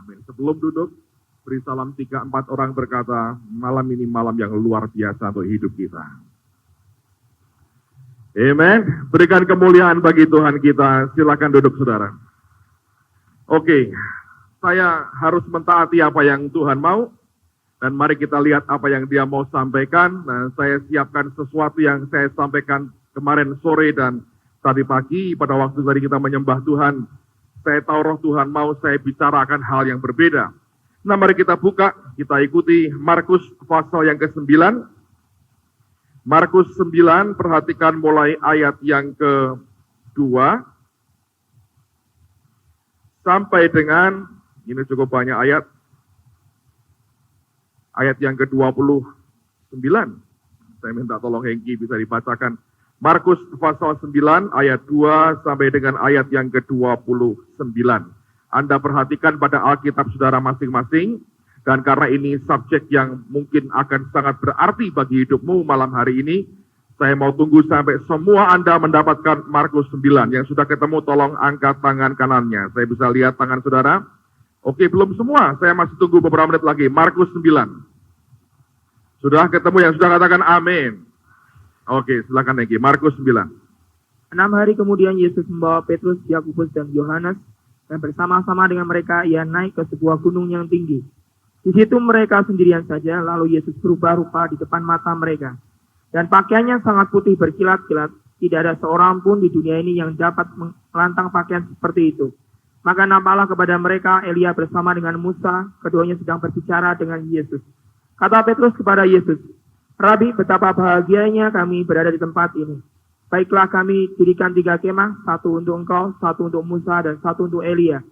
Amin. Sebelum duduk, beri salam 3-4 orang berkata, malam ini malam yang luar biasa untuk hidup kita. Amen. Berikan kemuliaan bagi Tuhan kita. Silakan duduk saudara. Oke, saya harus mentaati apa yang Tuhan mau. Dan mari kita lihat apa yang dia mau sampaikan. Nah, saya siapkan sesuatu yang saya sampaikan kemarin sore dan tadi pagi. Pada waktu tadi kita menyembah Tuhan, saya tahu roh Tuhan mau saya bicarakan hal yang berbeda. Nah, mari kita buka, kita ikuti Markus pasal yang ke-9. Markus 9, perhatikan mulai ayat yang ke-2 sampai dengan, ini cukup banyak ayat yang ke-29. Saya minta tolong Hengki bisa dibacakan. Markus pasal 9 ayat 2 sampai dengan ayat yang ke-29. Anda perhatikan pada Alkitab saudara masing-masing. Dan karena ini subjek yang mungkin akan sangat berarti bagi hidupmu malam hari ini, saya mau tunggu sampai semua Anda mendapatkan Markus 9. Yang sudah ketemu tolong angkat tangan kanannya. Saya bisa lihat tangan saudara. Oke, belum semua. Saya masih tunggu beberapa menit lagi. Markus 9. Sudah ketemu yang sudah katakan amin. Oke, silakan lagi. Markus 9. 6 hari kemudian Yesus membawa Petrus, Yakobus, dan Yohanes, dan bersama-sama dengan mereka ia naik ke sebuah gunung yang tinggi. Di situ mereka sendirian saja, lalu Yesus berubah rupa di depan mata mereka. Dan pakaiannya sangat putih berkilat-kilat, tidak ada seorang pun di dunia ini yang dapat melantang pakaian seperti itu. Maka nampaklah kepada mereka Elia bersama dengan Musa, keduanya sedang berbicara dengan Yesus. Kata Petrus kepada Yesus, Rabi, betapa bahagianya kami berada di tempat ini. Baiklah kami dirikan 3 kemah, satu untuk engkau, satu untuk Musa, dan satu untuk Elia.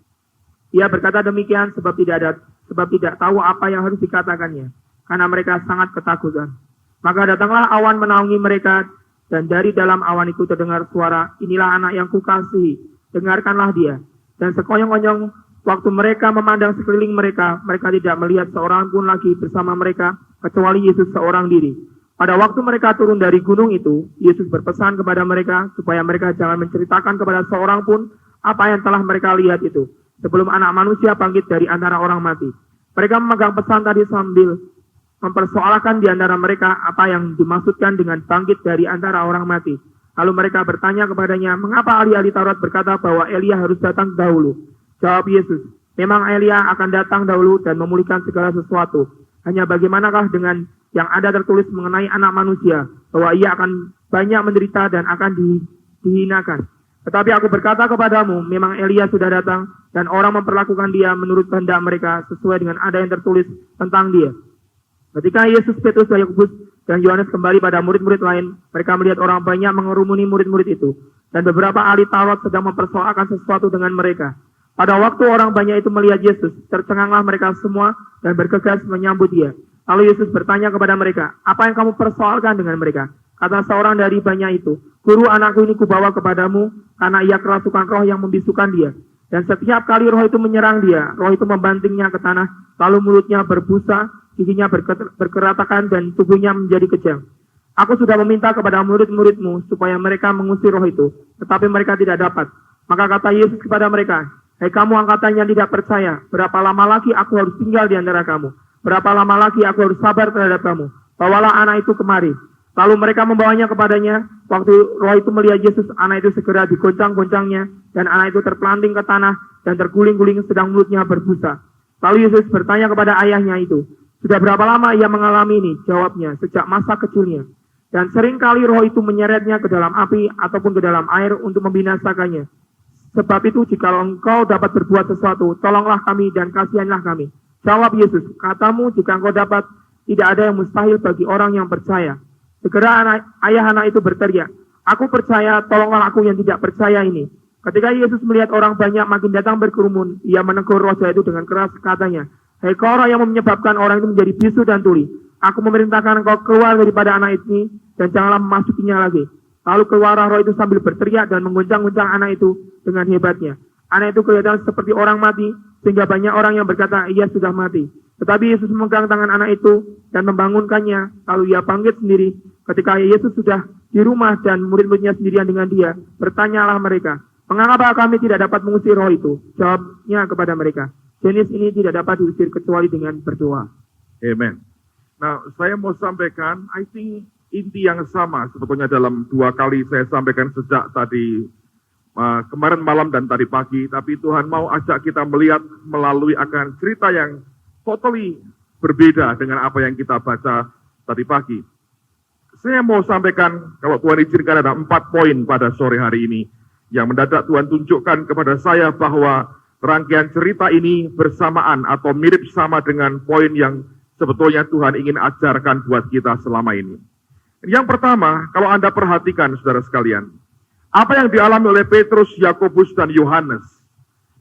Ia berkata demikian sebab tidak tahu apa yang harus dikatakannya, karena mereka sangat ketakutan. Maka datanglah awan menaungi mereka, dan dari dalam awan itu terdengar suara, inilah anak yang kukasihi, dengarkanlah dia. Dan sekonyong-konyong waktu mereka memandang sekeliling mereka, mereka tidak melihat seorang pun lagi bersama mereka, kecuali Yesus seorang diri. Pada waktu mereka turun dari gunung itu, Yesus berpesan kepada mereka, supaya mereka jangan menceritakan kepada seorang pun apa yang telah mereka lihat itu, sebelum anak manusia bangkit dari antara orang mati. Mereka memegang pesan tadi sambil mempersoalkan di antara mereka apa yang dimaksudkan dengan bangkit dari antara orang mati. Lalu mereka bertanya kepadanya, mengapa ahli-ahli Taurat berkata bahwa Elia harus datang dahulu? Jawab Yesus, memang Elia akan datang dahulu dan memulihkan segala sesuatu. Hanya bagaimanakah dengan yang ada tertulis mengenai anak manusia, bahwa ia akan banyak menderita dan akan dihinakan. Tetapi aku berkata kepadamu, memang Elia sudah datang, dan orang memperlakukan dia menurut kehendak mereka, sesuai dengan ada yang tertulis tentang dia. Ketika Yesus, Petrus, Yakobus, dan Yohanes kembali pada murid-murid lain, mereka melihat orang banyak mengerumuni murid-murid itu, dan beberapa ahli Taurat sedang mempersoalkan sesuatu dengan mereka. Pada waktu orang banyak itu melihat Yesus, tercenganglah mereka semua, dan bergegas menyambut dia. Lalu Yesus bertanya kepada mereka, apa yang kamu persoalkan dengan mereka? Kata seorang dari banyak itu, Guru, anakku ini kubawa kepadamu, karena ia kerasukan roh yang membisukan dia. Dan setiap kali roh itu menyerang dia, roh itu membantingnya ke tanah, lalu mulutnya berbusa, giginya berkeratakan, dan tubuhnya menjadi kejang. Aku sudah meminta kepada murid-muridmu, supaya mereka mengusir roh itu, tetapi mereka tidak dapat. Maka kata Yesus kepada mereka, hei kamu angkatan yang tidak percaya, berapa lama lagi aku harus tinggal di antara kamu? Berapa lama lagi aku harus sabar terhadap kamu? Bawalah anak itu kemari. Lalu mereka membawanya kepadanya. Waktu roh itu melihat Yesus, anak itu segera digoncang-goncangnya, dan anak itu terpelanting ke tanah, dan terguling-guling sedang mulutnya berbusa. Lalu Yesus bertanya kepada ayahnya itu, sudah berapa lama ia mengalami ini? Jawabnya, sejak masa kecilnya. Dan seringkali roh itu menyeretnya ke dalam api, ataupun ke dalam air untuk membinasakannya. Sebab itu, jika engkau dapat berbuat sesuatu, tolonglah kami dan kasihanlah kami. Jawab Yesus, katamu jika engkau dapat, tidak ada yang mustahil bagi orang yang percaya. Segera ayah anak itu berteriak, aku percaya, tolonglah aku yang tidak percaya ini. Ketika Yesus melihat orang banyak makin datang berkerumun, ia menegur roh jahat itu dengan keras, katanya, hei kau roh yang menyebabkan orang itu menjadi bisu dan tuli, aku memerintahkan engkau keluar daripada anak ini, dan janganlah memasukinya lagi. Lalu keluarlah roh itu sambil berteriak dan mengguncang-guncang anak itu dengan hebatnya. Anak itu kelihatan seperti orang mati, sehingga banyak orang yang berkata, ia sudah mati. Tetapi Yesus memegang tangan anak itu dan membangunkannya, lalu ia bangkit sendiri. Ketika Yesus sudah di rumah dan murid-muridnya sendirian dengan dia, bertanyalah mereka, mengapa kami tidak dapat mengusir roh itu? Jawabnya kepada mereka, Jenis ini tidak dapat diusir kecuali dengan berdoa. Amen. Nah, saya mau sampaikan, I think inti yang sama sebetulnya dalam 2 kali saya sampaikan sejak tadi kemarin malam dan tadi pagi, tapi Tuhan mau ajak kita melihat melalui akan cerita yang totally berbeda dengan apa yang kita baca tadi pagi. Saya mau sampaikan, kalau Tuhan izinkan, ada 4 poin pada sore hari ini yang mendadak Tuhan tunjukkan kepada saya bahwa rangkaian cerita ini bersamaan atau mirip sama dengan poin yang sebetulnya Tuhan ingin ajarkan buat kita selama ini. Yang pertama, kalau Anda perhatikan saudara sekalian, apa yang dialami oleh Petrus, Yakobus, dan Yohanes,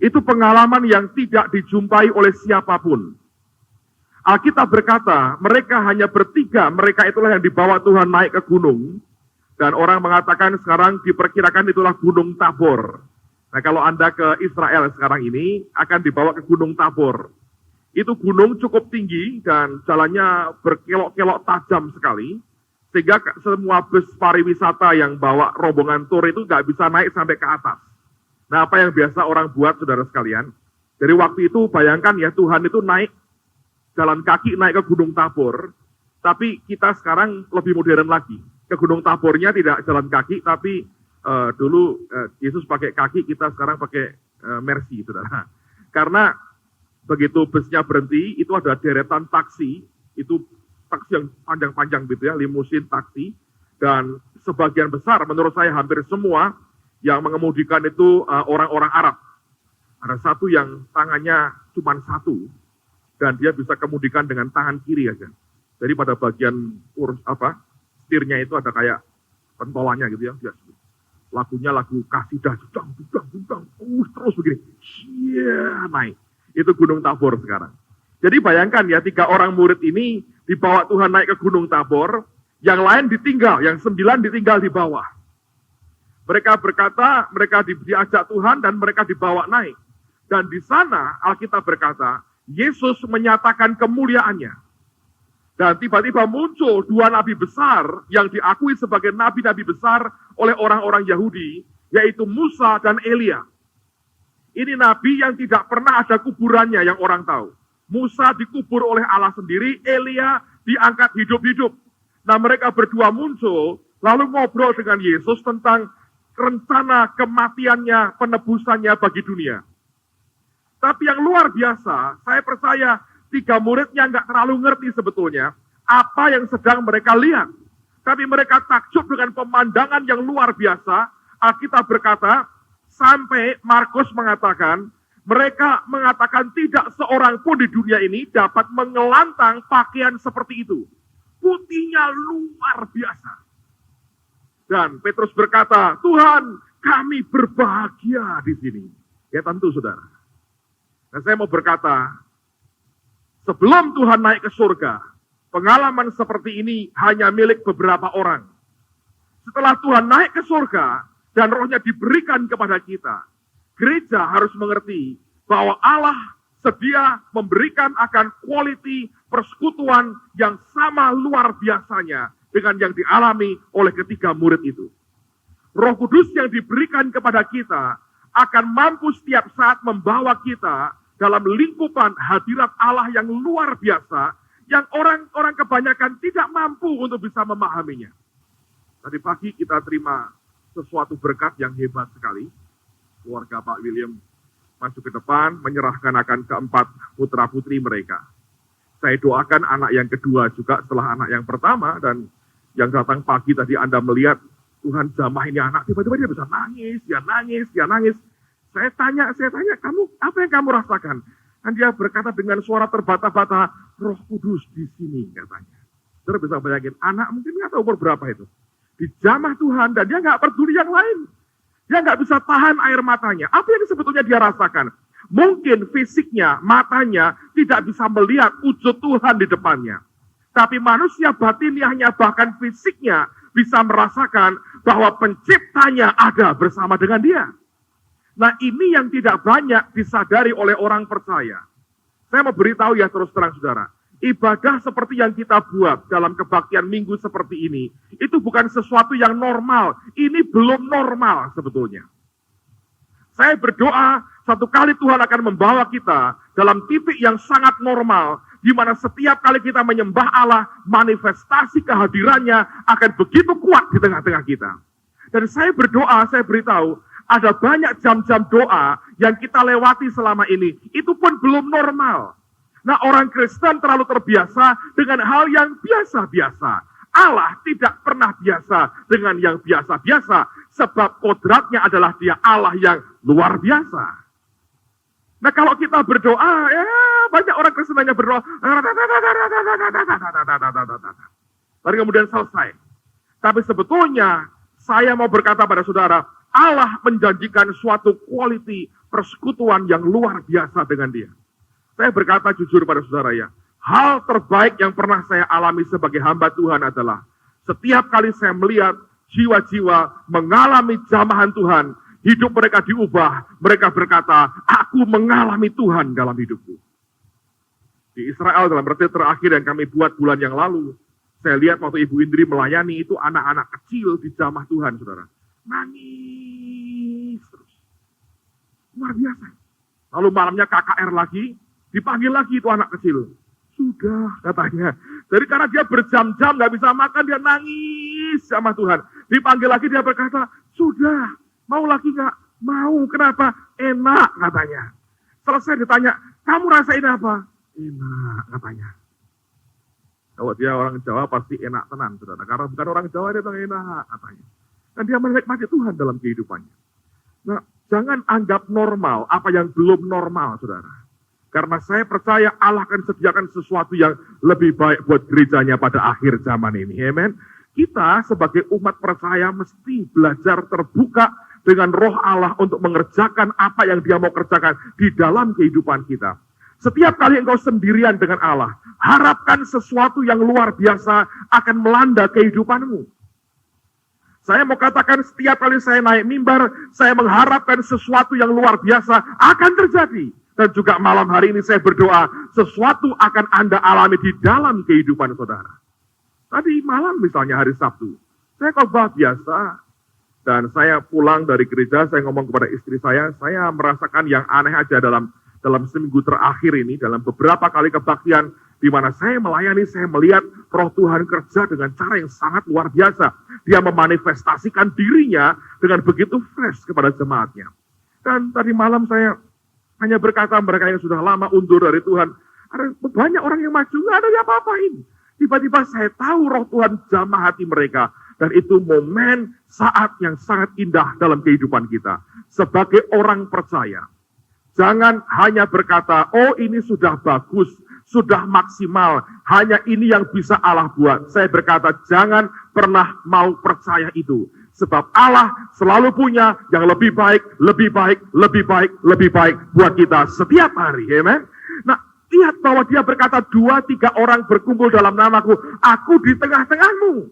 itu pengalaman yang tidak dijumpai oleh siapapun. Alkitab berkata, mereka hanya bertiga, mereka itulah yang dibawa Tuhan naik ke gunung, dan orang mengatakan sekarang diperkirakan itulah Gunung Tabor. Nah, kalau Anda ke Israel sekarang ini, akan dibawa ke Gunung Tabor. Itu gunung cukup tinggi, dan jalannya berkelok-kelok tajam sekali, sehingga semua bus pariwisata yang bawa rombongan tur itu nggak bisa naik sampai ke atas. Nah, apa yang biasa orang buat, saudara sekalian, dari waktu itu bayangkan ya, Tuhan itu naik, jalan kaki naik ke Gunung Tabor, tapi kita sekarang lebih modern lagi. Ke Gunung Tabornya tidak jalan kaki, tapi dulu Yesus pakai kaki, kita sekarang pakai Mercy, saudara. Karena begitu busnya berhenti, itu ada deretan taksi, itu taksi yang panjang-panjang gitu ya, limusin taksi, dan sebagian besar, menurut saya hampir semua yang mengemudikan itu orang-orang Arab. Ada satu yang tangannya cuma satu, dan dia bisa kemudikan dengan tangan kiri aja. Jadi pada bagian setirnya itu ada kayak pentolannya gitu ya. Lagunya lagu kasidah, terus begini, naik. Itu Gunung Tabor sekarang. Jadi bayangkan ya, 3 orang murid ini dibawa Tuhan naik ke Gunung Tabor, yang lain ditinggal, yang 9 ditinggal di bawah. Mereka berkata, mereka diajak Tuhan dan mereka dibawa naik. Dan di sana Alkitab berkata, Yesus menyatakan kemuliaannya. Dan tiba-tiba muncul 2 nabi besar yang diakui sebagai nabi-nabi besar oleh orang-orang Yahudi, yaitu Musa dan Elia. Ini nabi yang tidak pernah ada kuburannya yang orang tahu. Musa dikubur oleh Allah sendiri, Elia diangkat hidup-hidup. Nah, mereka berdua muncul, lalu ngobrol dengan Yesus tentang rencana kematiannya, penebusannya bagi dunia. Tapi yang luar biasa, saya percaya 3 muridnya nggak terlalu ngerti sebetulnya apa yang sedang mereka lihat. Tapi mereka takjub dengan pemandangan yang luar biasa. Alkitab berkata, sampai Markus mengatakan, mereka mengatakan tidak seorang pun di dunia ini dapat mengelantang pakaian seperti itu. Putihnya luar biasa. Dan Petrus berkata, Tuhan, kami berbahagia di sini. Ya tentu, saudara. Dan saya mau berkata, sebelum Tuhan naik ke surga, pengalaman seperti ini hanya milik beberapa orang. Setelah Tuhan naik ke surga dan rohnya diberikan kepada kita, gereja harus mengerti bahwa Allah sedia memberikan akan quality persekutuan yang sama luar biasanya dengan yang dialami oleh ketiga murid itu. Roh Kudus yang diberikan kepada kita akan mampu setiap saat membawa kita dalam lingkupan hadirat Allah yang luar biasa, yang orang-orang kebanyakan tidak mampu untuk bisa memahaminya. Tadi pagi kita terima sesuatu berkat yang hebat sekali. Keluarga Pak William masuk ke depan, menyerahkan akan keempat putra-putri mereka. Saya doakan anak yang kedua juga setelah anak yang pertama, dan yang datang pagi tadi Anda melihat, Tuhan jamah ini anak, tiba-tiba dia bisa nangis. Saya tanya, kamu apa yang kamu rasakan? Dan dia berkata dengan suara terbata-bata, Roh Kudus di sini, katanya. Saudara bisa bayangin, anak mungkin nggak tahu umur berapa itu. Dijamah Tuhan, dan dia nggak peduli yang lain. Dia nggak bisa tahan air matanya. Apa yang sebetulnya dia rasakan? Mungkin fisiknya, matanya tidak bisa melihat wujud Tuhan di depannya. Tapi manusia batiniahnya, bahkan fisiknya, bisa merasakan bahwa penciptanya ada bersama dengan dia. Nah, ini yang tidak banyak disadari oleh orang percaya. Saya mau beritahu ya terus terang saudara, ibadah seperti yang kita buat dalam kebaktian minggu seperti ini, itu bukan sesuatu yang normal. Ini belum normal sebetulnya. Saya berdoa Satu kali Tuhan akan membawa kita dalam titik yang sangat normal, di mana setiap kali kita menyembah Allah, manifestasi kehadirannya akan begitu kuat di tengah-tengah kita. Dan saya berdoa, saya beritahu, ada banyak jam-jam doa yang kita lewati selama ini, itu pun belum normal. Nah, orang Kristen terlalu terbiasa dengan hal yang biasa-biasa. Allah tidak pernah biasa dengan yang biasa-biasa, sebab kodratnya adalah Dia Allah yang luar biasa. Nah, kalau kita berdoa, ya banyak orang Kristen hanya berdoa, lalu kemudian selesai. Tapi sebetulnya, saya mau berkata pada saudara, Allah menjanjikan suatu quality persekutuan yang luar biasa dengan Dia. Saya berkata jujur pada saudara ya, hal terbaik yang pernah saya alami sebagai hamba Tuhan adalah setiap kali saya melihat jiwa-jiwa mengalami jamahan Tuhan, hidup mereka diubah, mereka berkata, aku mengalami Tuhan dalam hidupku. Di Israel dalam retreat terakhir yang kami buat bulan yang lalu, saya lihat waktu Ibu Indri melayani itu anak-anak kecil di jamah Tuhan, saudara. Nangis terus. Luar biasa. Lalu malamnya KKR lagi, dipanggil lagi itu anak kecil. Sudah, katanya. Jadi karena dia berjam-jam gak bisa makan, dia nangis sama Tuhan. Dipanggil lagi, dia berkata, sudah, mau lagi gak? Mau, kenapa? Enak, katanya. Selesai ditanya, kamu rasain apa? Enak, katanya. Kalau dia orang Jawa pasti enak tenan, saudara. Karena bukan orang Jawa, dia bilang enak, katanya. Dan dia menikmati Tuhan dalam kehidupannya. Nah, jangan anggap normal apa yang belum normal, saudara. Karena saya percaya Allah akan sediakan sesuatu yang lebih baik buat gerejanya pada akhir zaman ini. Amen. Kita sebagai umat percaya mesti belajar terbuka dengan roh Allah untuk mengerjakan apa yang Dia mau kerjakan di dalam kehidupan kita. Setiap kali engkau sendirian dengan Allah, harapkan sesuatu yang luar biasa akan melanda kehidupanmu. Saya mau katakan setiap kali saya naik mimbar, saya mengharapkan sesuatu yang luar biasa akan terjadi. Dan juga malam hari ini saya berdoa, sesuatu akan Anda alami di dalam kehidupan saudara. Tadi malam misalnya hari Sabtu, saya khotbah biasa, dan saya pulang dari gereja, saya ngomong kepada istri saya merasakan yang aneh aja dalam seminggu terakhir ini, dalam beberapa kali kebaktian, di mana saya melayani, saya melihat roh Tuhan kerja dengan cara yang sangat luar biasa. Dia memanifestasikan dirinya dengan begitu fresh kepada jemaatnya. Dan tadi malam saya hanya berkata mereka yang sudah lama undur dari Tuhan, ada banyak orang yang maju, nggak ada yang apa-apain. Tiba-tiba saya tahu roh Tuhan jamah hati mereka. Dan itu momen saat yang sangat indah dalam kehidupan kita. Sebagai orang percaya, jangan hanya berkata, oh ini sudah bagus, sudah maksimal, hanya ini yang bisa Allah buat. Saya berkata, jangan pernah mau percaya itu. Sebab Allah selalu punya yang lebih baik, lebih baik, lebih baik, lebih baik buat kita setiap hari. Amen. Nah, lihat bahwa Dia berkata, 2-3 orang berkumpul dalam namaku, aku di tengah-tengahmu.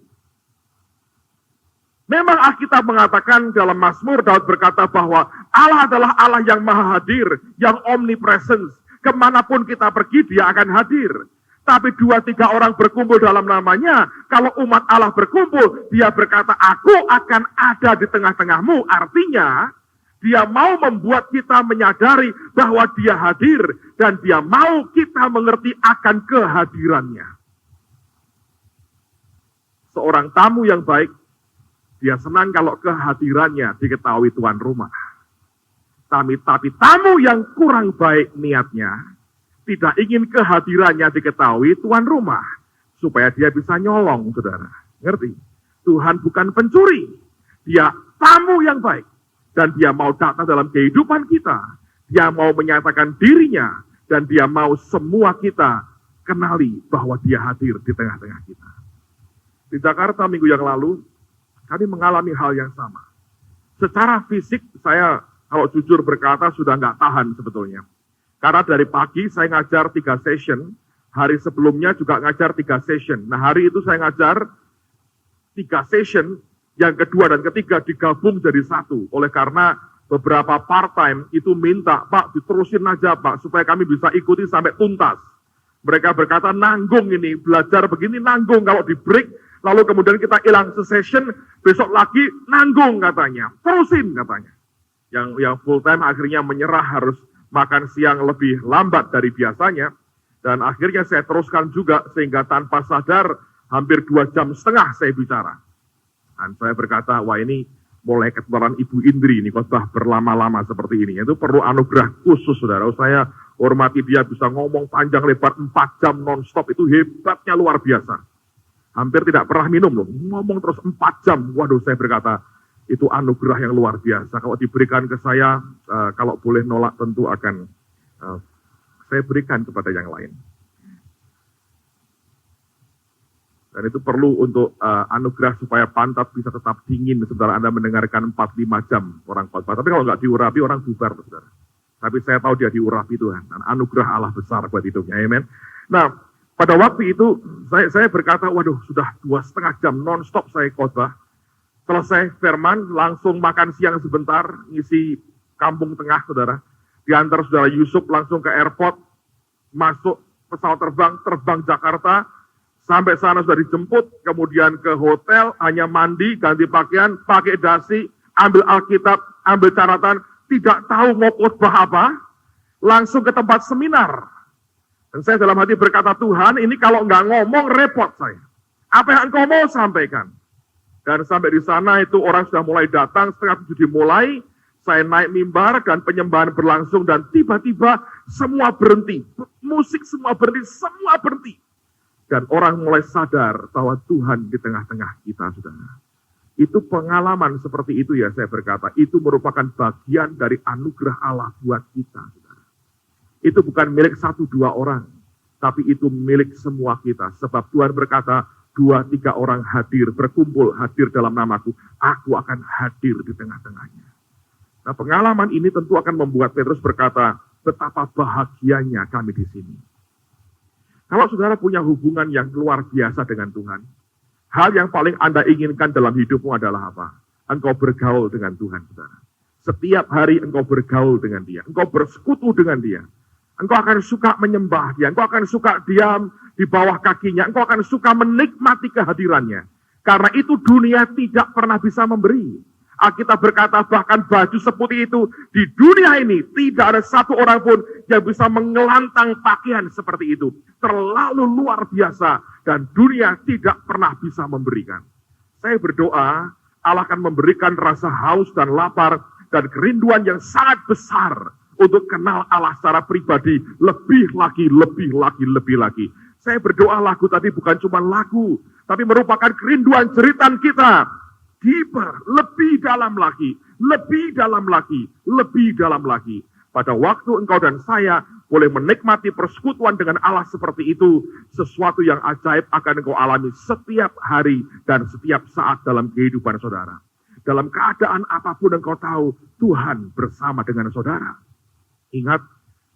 Memang Alkitab mengatakan dalam Mazmur, Daud berkata bahwa Allah adalah Allah yang maha hadir, yang omnipresence. Kemanapun kita pergi, Dia akan hadir. Tapi 2-3 orang berkumpul dalam namanya, kalau umat Allah berkumpul, Dia berkata, aku akan ada di tengah-tengahmu. Artinya, Dia mau membuat kita menyadari bahwa Dia hadir, dan Dia mau kita mengerti akan kehadirannya. Seorang tamu yang baik, dia senang kalau kehadirannya diketahui tuan rumah. Tapi tamu yang kurang baik niatnya, tidak ingin kehadirannya diketahui tuan rumah, supaya dia bisa nyolong, saudara. Ngerti? Tuhan bukan pencuri. Dia tamu yang baik. Dan Dia mau datang dalam kehidupan kita. Dia mau menyatakan dirinya. Dan Dia mau semua kita kenali bahwa Dia hadir di tengah-tengah kita. Di Jakarta minggu yang lalu, kami mengalami hal yang sama. Secara fisik, saya kalau jujur berkata sudah nggak tahan sebetulnya. Karena dari pagi saya ngajar 3 session, hari sebelumnya juga ngajar 3 session. Nah hari itu saya ngajar 3 session, yang kedua dan ketiga digabung jadi satu. Oleh karena beberapa part-time itu minta, Pak diterusin aja Pak, supaya kami bisa ikuti sampai tuntas. Mereka berkata nanggung ini, belajar begini nanggung, kalau di break, lalu kemudian kita hilang session, besok lagi nanggung katanya, terusin katanya. Yang full time akhirnya menyerah harus makan siang lebih lambat dari biasanya. Dan akhirnya saya teruskan juga sehingga tanpa sadar hampir 2,5 jam saya bicara. Dan saya berkata, wah ini mulai ketularan Ibu Indri ini khotbah berlama-lama seperti ini. Itu perlu anugerah khusus, saudara. Saya hormati dia bisa ngomong panjang lebar 4 jam non-stop. Itu hebatnya luar biasa. Hampir tidak pernah minum loh. Ngomong terus 4 jam. Waduh, saya berkata, itu anugerah yang luar biasa. Kalau diberikan ke saya, kalau boleh nolak tentu akan saya berikan kepada yang lain. Dan itu perlu untuk anugerah supaya pantat bisa tetap dingin setelah Anda mendengarkan 4-5 jam orang khotbah. Tapi kalau nggak diurapi, orang bubar, saudara. Tapi saya tahu dia diurapi Tuhan. Dan anugerah Allah besar buat hidupnya. Amen. Nah, pada waktu itu saya berkata, waduh sudah 2,5 jam non-stop saya khotbah. Selesai firman, langsung makan siang sebentar, ngisi Kampung Tengah, saudara. Diantar saudara Yusuf langsung ke airport, masuk pesawat terbang Jakarta, sampai sana sudah dijemput, kemudian ke hotel, hanya mandi, ganti pakaian, pakai dasi, ambil Alkitab, ambil catatan, tidak tahu mau khotbah apa, langsung ke tempat seminar. Dan saya dalam hati berkata, Tuhan, ini kalau nggak ngomong repot saya. Apa yang Engkau mau sampaikan? Dan sampai di sana itu orang sudah mulai datang, 6:30 dimulai, saya naik mimbar dan penyembahan berlangsung dan tiba-tiba semua berhenti. Musik semua berhenti, semua berhenti. Dan orang mulai sadar bahwa Tuhan di tengah-tengah kita, saudara. Itu pengalaman seperti itu ya saya berkata, itu merupakan bagian dari anugerah Allah buat kita, saudara. Itu bukan milik 1-2 orang, tapi itu milik semua kita. Sebab Tuhan berkata, 2-3 orang hadir, berkumpul, hadir dalam namaku, aku akan hadir di tengah-tengahnya. Nah, pengalaman ini tentu akan membuat Petrus berkata, betapa bahagianya kami di sini. Kalau saudara punya hubungan yang luar biasa dengan Tuhan, hal yang paling Anda inginkan dalam hidupmu adalah apa? Engkau bergaul dengan Tuhan, saudara. Setiap hari engkau bergaul dengan dia, engkau bersekutu dengan dia. Engkau akan suka menyembah dia, engkau akan suka diam di bawah kakinya, engkau akan suka menikmati kehadirannya. Karena itu dunia tidak pernah bisa memberi. Alkitab berkata bahkan baju seputih itu di dunia ini tidak ada satu orang pun yang bisa mengelantang pakaian seperti itu. Terlalu luar biasa dan dunia tidak pernah bisa memberikan. Saya berdoa Allah akan memberikan rasa haus dan lapar dan kerinduan yang sangat besar untuk kenal Allah secara pribadi lebih lagi. Saya berdoa lagu tadi bukan cuma lagu, tapi merupakan kerinduan jeritan kita. Deeper, lebih dalam lagi. Pada waktu engkau dan saya boleh menikmati persekutuan dengan Allah seperti itu, sesuatu yang ajaib akan engkau alami setiap hari dan setiap saat dalam kehidupan saudara. Dalam keadaan apapun engkau tahu, Tuhan bersama dengan saudara. Ingat,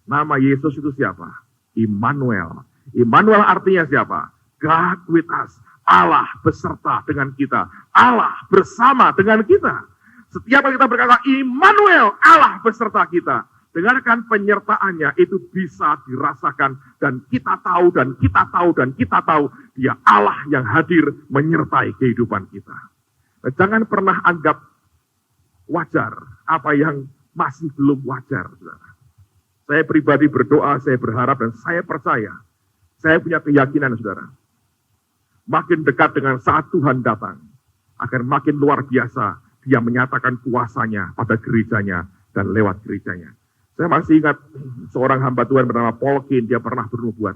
nama Yesus itu siapa? Immanuel. Immanuel artinya siapa? God with us. Allah beserta dengan kita. Allah bersama dengan kita. Setiap kali kita berkata, Immanuel, Allah beserta kita. Dengarkan penyertaannya, itu bisa dirasakan. Dan kita tahu, dia Allah yang hadir menyertai kehidupan kita. Jangan pernah anggap wajar apa yang masih belum wajar, saudara. Saya pribadi berdoa, saya berharap, dan saya percaya. Saya punya keyakinan, saudara. Makin dekat dengan saat Tuhan datang, akan makin luar biasa dia menyatakan kuasanya pada gerejanya dan lewat gerejanya. Saya masih ingat seorang hamba Tuhan bernama Paul Cain, dia pernah bernubuat.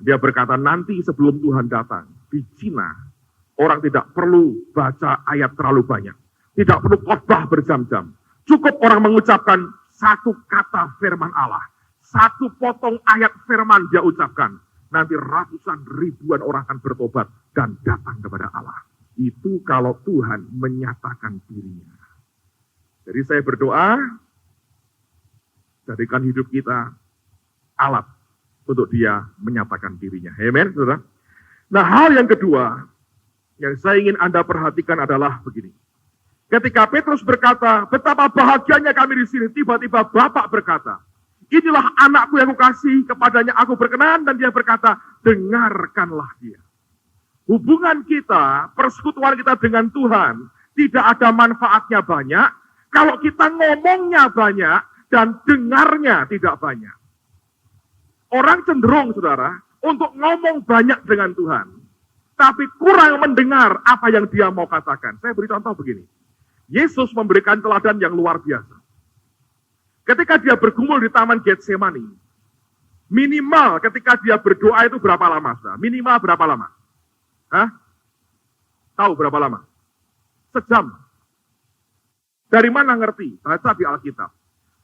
Dia berkata, nanti sebelum Tuhan datang, di Cina, orang tidak perlu baca ayat terlalu banyak. Tidak perlu khotbah berjam-jam. Cukup orang mengucapkan satu kata firman Allah. Satu potong ayat firman dia ucapkan. Nanti ratusan ribuan orang akan bertobat dan datang kepada Allah. Itu kalau Tuhan menyatakan dirinya. Jadi saya berdoa, jadikan hidup kita alat untuk dia menyatakan dirinya. Amen, saudara. Nah, hal yang kedua yang saya ingin Anda perhatikan adalah begini. Ketika Petrus berkata, betapa bahagianya kami di sini, tiba-tiba Bapak berkata, inilah anakku yang kukasihi, kepadanya aku berkenan, dan dia berkata, dengarkanlah dia. Hubungan kita, persekutuan kita dengan Tuhan, tidak ada manfaatnya banyak, Kalau kita ngomongnya banyak dan dengarnya tidak banyak. Orang cenderung, saudara, untuk ngomong banyak dengan Tuhan, tapi kurang mendengar apa yang dia mau katakan. Saya beri contoh begini. Yesus memberikan teladan yang luar biasa. Ketika dia bergumul di Taman Getsemani, minimal ketika dia berdoa itu berapa lama, saudara? Minimal berapa lama? Hah? Tahu berapa lama? Sejam. Dari mana ngerti? Baca di Alkitab.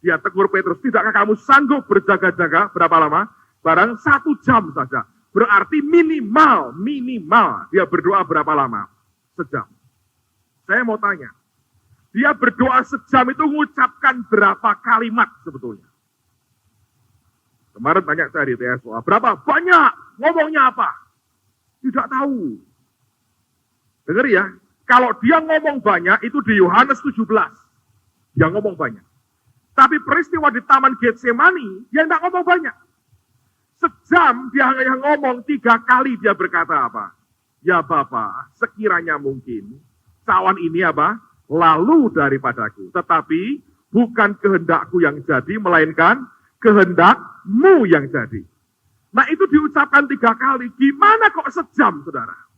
Dia tegur Petrus, tidakkah kamu sanggup berjaga-jaga berapa lama? Barang 1 jam saja. Berarti minimal dia berdoa berapa lama? Sejam. Saya mau tanya, dia berdoa sejam itu mengucapkan berapa kalimat sebetulnya? Kemarin tanya saya di TSOA, berapa? Banyak. Ngomongnya apa? Tidak tahu. Dengar ya, kalau dia ngomong banyak, itu di Yohanes 17. Dia ngomong banyak. Tapi peristiwa di Taman Getsemani, dia tidak ngomong banyak. Sejam dia hanya ngomong 3 kali dia berkata apa? Ya Bapa, sekiranya mungkin cawan ini apa? Lalu daripadaku. Tetapi bukan kehendakku yang jadi, melainkan kehendakmu yang jadi. Nah itu diucapkan 3 kali. Gimana kok sejam, saudara?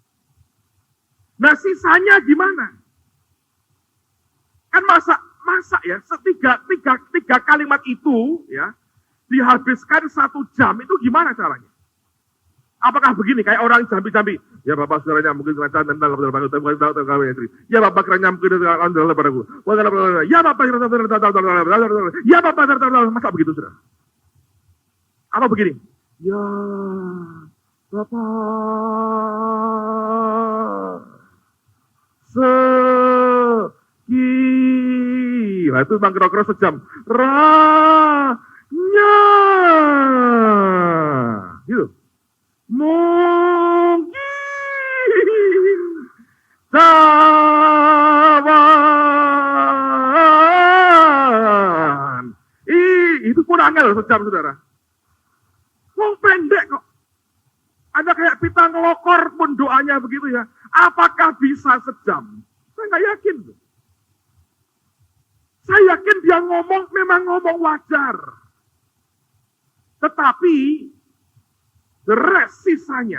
Nah sisanya gimana? Kan masa ya, tiga kalimat itu ya dihabiskan 1 jam, itu gimana caranya? Apakah begini, kayak orang jambi-jambi, ya Bapak sekiranya mungkin kerajaan tentang ya Bapak kiranya mungkin padaku, ya Bapak ya Bapak, masa begitu sudah? Apa begini? Ya Bapak nah itu memang kira-kira sejam. Gitu. Mungkin cawan. Itu pun angel sejam, saudara. Wong pendek kok. Ada kayak pita ngelokor pun doanya begitu ya. Apakah bisa sejam? Saya nggak yakin. Saya yakin dia ngomong, memang ngomong wajar. Tetapi, the rest sisanya,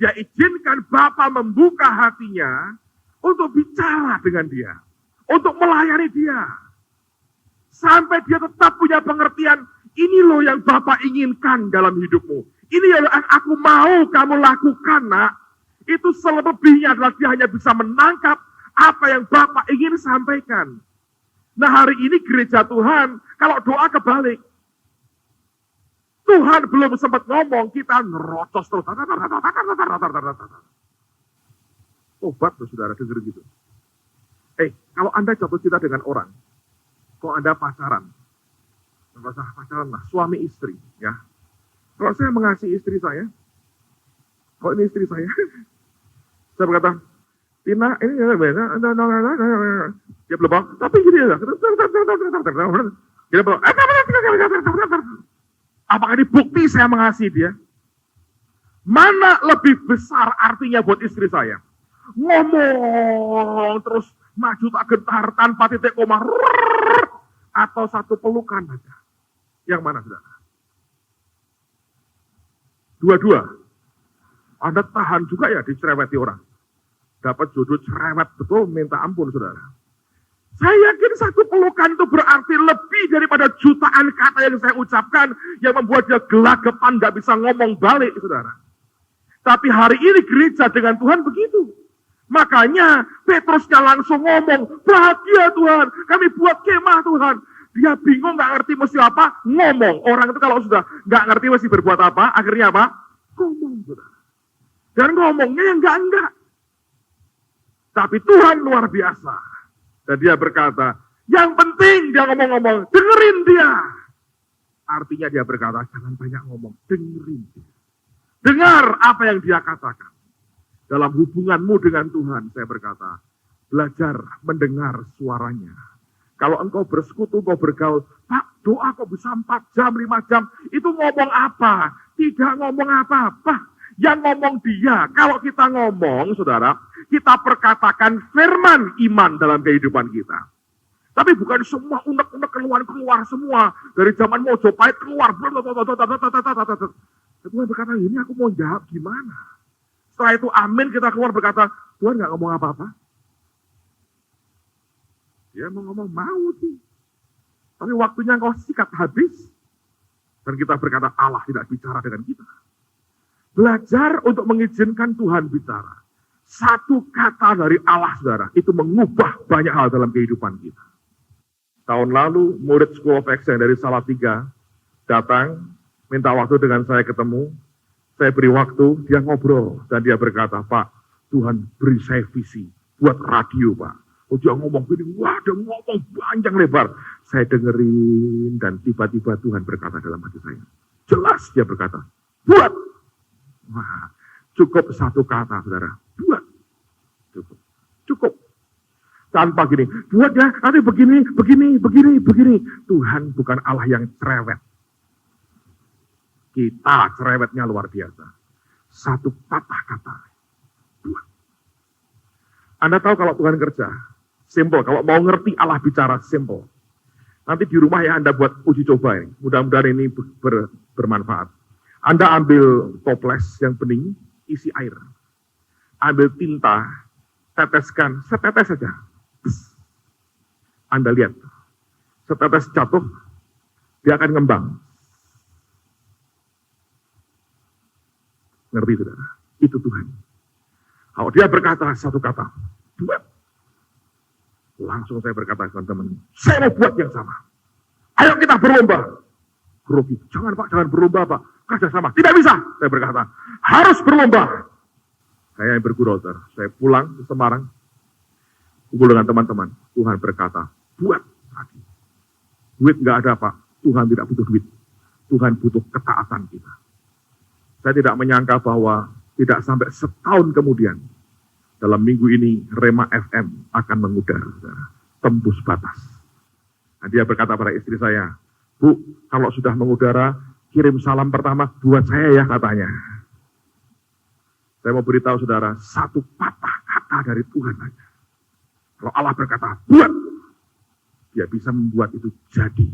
dia izinkan Bapa membuka hatinya untuk bicara dengan dia. Untuk melayani dia. Sampai dia tetap punya pengertian, ini loh yang Bapa inginkan dalam hidupmu. Ini yang aku mau kamu lakukan, nak. Itu selebihnya adalah dia hanya bisa menangkap apa yang Bapa ingin sampaikan. Nah hari ini gereja Tuhan, kalau doa kebalik. Tuhan belum sempat ngomong, kita nerocos terus. Obat tuh saudara, denger gitu. Kalau Anda jatuh cinta dengan orang, kalau Anda pacaran, nggak usah pacaran lah, suami istri. Ya. Kalau saya mengasihi istri saya, kalau ini istri saya, saya berkata, Tina, ini dia belum, tapi gini ya. Dia belum. Apakah ini bukti saya mengasihi dia? Mana lebih besar artinya buat istri saya? Ngomong terus maju tak gentar tanpa titik koma, atau satu pelukan aja? Yang mana, saudara? Dua-dua. Anda tahan juga ya dicereweti orang. Dapat jodoh cerewet betul, minta ampun saudara. Saya yakin satu pelukan itu berarti lebih daripada jutaan kata yang saya ucapkan, yang membuat dia gelagapan, gak bisa ngomong balik saudara. Tapi hari ini gereja dengan Tuhan begitu. Makanya Petrusnya langsung ngomong, bahagia Tuhan, kami buat kemah Tuhan. Dia bingung gak ngerti mesti apa, ngomong. Orang itu kalau sudah gak ngerti mesti berbuat apa, akhirnya apa? Ngomong saudara. Dan ngomongnya yang enggak. Tapi Tuhan luar biasa. Dan dia berkata, yang penting dia ngomong-ngomong, dengerin dia. Artinya dia berkata, jangan banyak ngomong, dengerin dia. Dengar apa yang dia katakan. Dalam hubunganmu dengan Tuhan, saya berkata, belajar mendengar suaranya. Kalau engkau bersekutu, engkau bergaul, Pak, doa kok bisa 4 jam, 5 jam, itu ngomong apa? Tidak ngomong apa-apa. Yang ngomong dia. Kalau kita ngomong, saudara, kita perkatakan firman iman dalam kehidupan kita. Tapi bukan semua unek-unek keluar semua. Dari zaman Mojopahit keluar. Tuhan berkata, ini aku mau jawab gimana? Setelah itu amin, kita keluar berkata, Tuhan gak ngomong apa-apa. Dia mau ngomong, mau sih. Tapi waktunya engkau sikat habis. Dan kita berkata, Allah tidak bicara dengan kita. Belajar untuk mengizinkan Tuhan bicara. Satu kata dari Allah, saudara, itu mengubah banyak hal dalam kehidupan kita. Tahun lalu, murid School of Action dari Salatiga datang, minta waktu dengan saya ketemu. Saya beri waktu, dia ngobrol. Dan dia berkata, Pak, Tuhan beri saya visi buat radio, Pak. Oh, dia ngomong gini, wah, dia ngomong panjang lebar. Saya dengerin, dan tiba-tiba Tuhan berkata dalam hati saya. Jelas dia berkata, buat. Wah, cukup satu kata, saudara. Buat. Cukup. Tanpa gini, buat ya, nanti begini. Tuhan bukan Allah yang cerewet. Kita cerewetnya luar biasa. Satu patah kata. Buat. Anda tahu kalau Tuhan kerja, simple. Kalau mau ngerti Allah bicara, simple. Nanti di rumah ya Anda buat uji coba ini. Mudah-mudahan ini bermanfaat. Anda ambil toples yang bening, isi air. Ambil tinta, teteskan, setetes saja. Anda lihat, setetes jatuh, dia akan ngembang. Ngerti, saudara? Itu Tuhan. Kalau dia berkata satu kata, buat. Langsung saya berkata, teman-teman, saya mau buat yang sama. Ayo kita berlomba. Grogi, jangan Pak, jangan berlomba Pak. Kerja sama, tidak bisa. Saya berkata, harus berlomba. Saya yang bergurau, saya pulang ke Semarang, kumpul dengan teman-teman. Tuhan berkata, buat lagi. Duit nggak ada Pak, Tuhan tidak butuh duit. Tuhan butuh ketaatan kita. Saya tidak menyangka bahwa tidak sampai setahun kemudian, dalam minggu ini Rema FM akan mengudara, tembus batas. Nah, dia berkata pada istri saya, Bu, kalau sudah mengudara, kirim salam pertama buat saya ya, katanya. Saya mau beritahu saudara, satu patah kata dari Tuhan saja. Kalau Allah berkata, buat, dia bisa membuat itu jadi.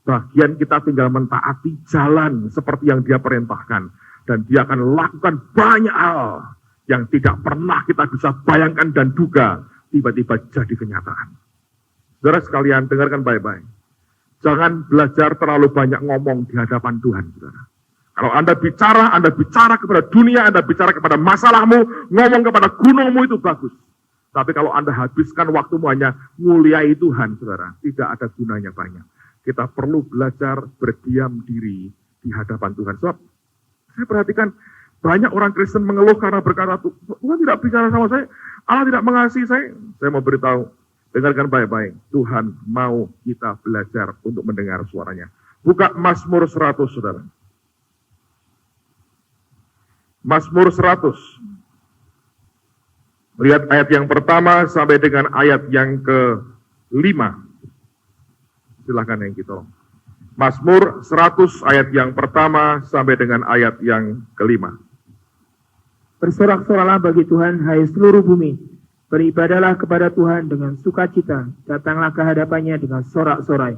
Bagian kita tinggal mentaati jalan seperti yang dia perintahkan. Dan dia akan lakukan banyak hal yang tidak pernah kita bisa bayangkan dan duga, tiba-tiba jadi kenyataan. Saudara sekalian, dengarkan baik-baik. Jangan belajar terlalu banyak ngomong di hadapan Tuhan, saudara. Kalau Anda bicara kepada dunia, Anda bicara kepada masalahmu, ngomong kepada gunungmu itu bagus. Tapi kalau Anda habiskan waktumu hanya muliai Tuhan, saudara, tidak ada gunanya banyak. Kita perlu belajar berdiam diri di hadapan Tuhan. Sebab saya perhatikan banyak orang Kristen mengeluh karena berkata, Tuhan tidak bicara sama saya, Allah tidak mengasihi saya. Saya mau beritahu, dengarkan baik-baik. Tuhan mau kita belajar untuk mendengar suaranya. Buka Mazmur 100, saudara. Mazmur 100. Lihat ayat yang pertama sampai dengan ayat yang ke-5. Silakan yang kita tolong. Mazmur 100 ayat yang pertama sampai dengan ayat yang ke-5. Bersorak-soraklah bagi Tuhan, hai seluruh bumi. Beribadahlah kepada Tuhan dengan sukacita. Datanglah ke hadapannya dengan sorak-sorai.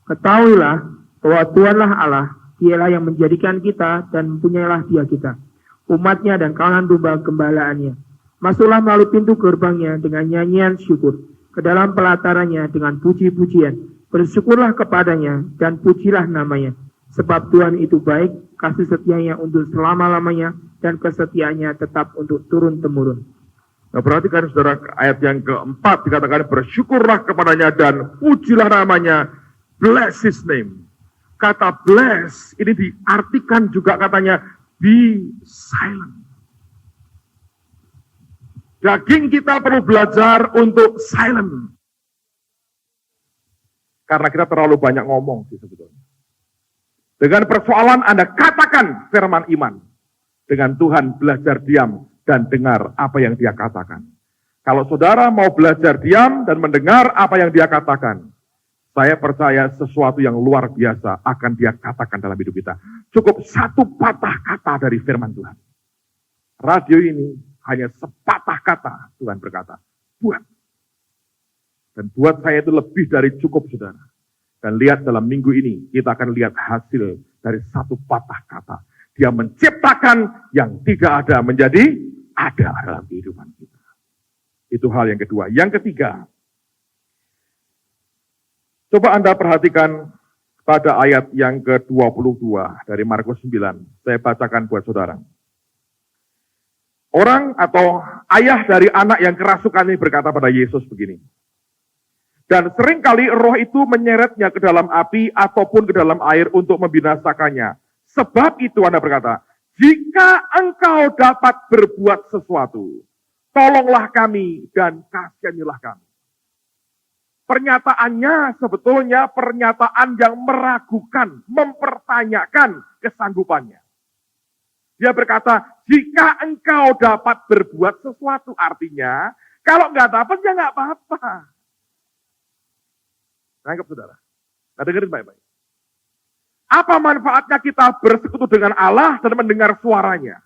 Ketahuilah bahwa Tuhanlah Allah, Dialah yang menjadikan kita dan mempunyailah Dia kita. Umatnya dan kawanan domba gembalaannya. Masuklah melalui pintu gerbangnya dengan nyanyian syukur. Ke dalam pelatarannya dengan puji-pujian. Bersyukurlah kepadanya dan pujilah namanya. Sebab Tuhan itu baik, kasih setianya untuk selama-lamanya, dan kesetiaannya tetap untuk turun-temurun. Nah, perhatikan saudara, ayat yang keempat dikatakan bersyukurlah kepadanya dan pujilah namanya. Bless his name. Kata bless ini diartikan juga katanya be silent. Daging kita perlu belajar untuk silent. Karena kita terlalu banyak ngomong sih sebetulnya. Dengan persoalan Anda katakan firman iman. Dengan Tuhan belajar diam dan dengar apa yang Dia katakan. Kalau saudara mau belajar diam dan mendengar apa yang Dia katakan, saya percaya sesuatu yang luar biasa akan Dia katakan dalam hidup kita. Cukup satu patah kata dari firman Tuhan. Radio ini hanya sepatah kata Tuhan berkata, buat. Dan buat saya itu lebih dari cukup, saudara. Dan lihat dalam minggu ini, kita akan lihat hasil dari satu patah kata. Dia menciptakan yang tidak ada menjadi ada dalam kehidupan kita. Itu hal yang kedua. Yang ketiga, coba Anda perhatikan pada ayat yang ke-22 dari Markus 9. Saya bacakan buat saudara. Orang atau ayah dari anak yang kerasukan ini berkata pada Yesus begini. Dan seringkali roh itu menyeretnya ke dalam api ataupun ke dalam air untuk membinasakannya. Sebab itu Anda berkata, jika engkau dapat berbuat sesuatu, tolonglah kami dan kasihanilah kami. Pernyataannya sebetulnya pernyataan yang meragukan, mempertanyakan kesanggupannya. Dia berkata, jika engkau dapat berbuat sesuatu, artinya, kalau nggak dapat ya nggak apa-apa. Nangkep saudara? Nah, dengerin baik-baik. Apa manfaatnya kita bersekutu dengan Allah dan mendengar suaranya?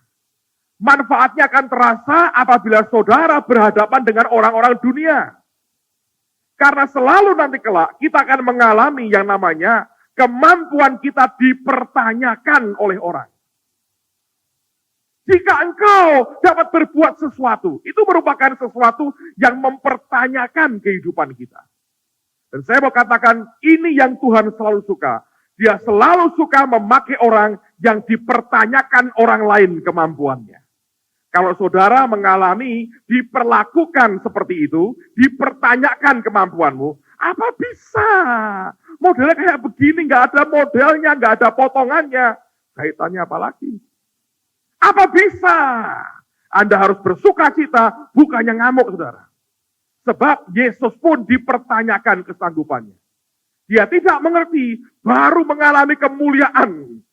Manfaatnya akan terasa apabila saudara berhadapan dengan orang-orang dunia. Karena selalu nanti kelak kita akan mengalami yang namanya kemampuan kita dipertanyakan oleh orang. Jika engkau dapat berbuat sesuatu, itu merupakan sesuatu yang mempertanyakan kehidupan kita. Dan saya mau katakan, ini yang Tuhan selalu suka. Dia selalu suka memakai orang yang dipertanyakan orang lain kemampuannya. Kalau saudara mengalami, diperlakukan seperti itu, dipertanyakan kemampuanmu, apa bisa? Modelnya kayak begini, nggak ada modelnya, nggak ada potongannya. Kaitannya apa lagi? Apa bisa? Anda harus bersuka cita, bukannya ngamuk, saudara. Sebab Yesus pun dipertanyakan kesanggupannya. Dia tidak mengerti, baru mengalami kemuliaan.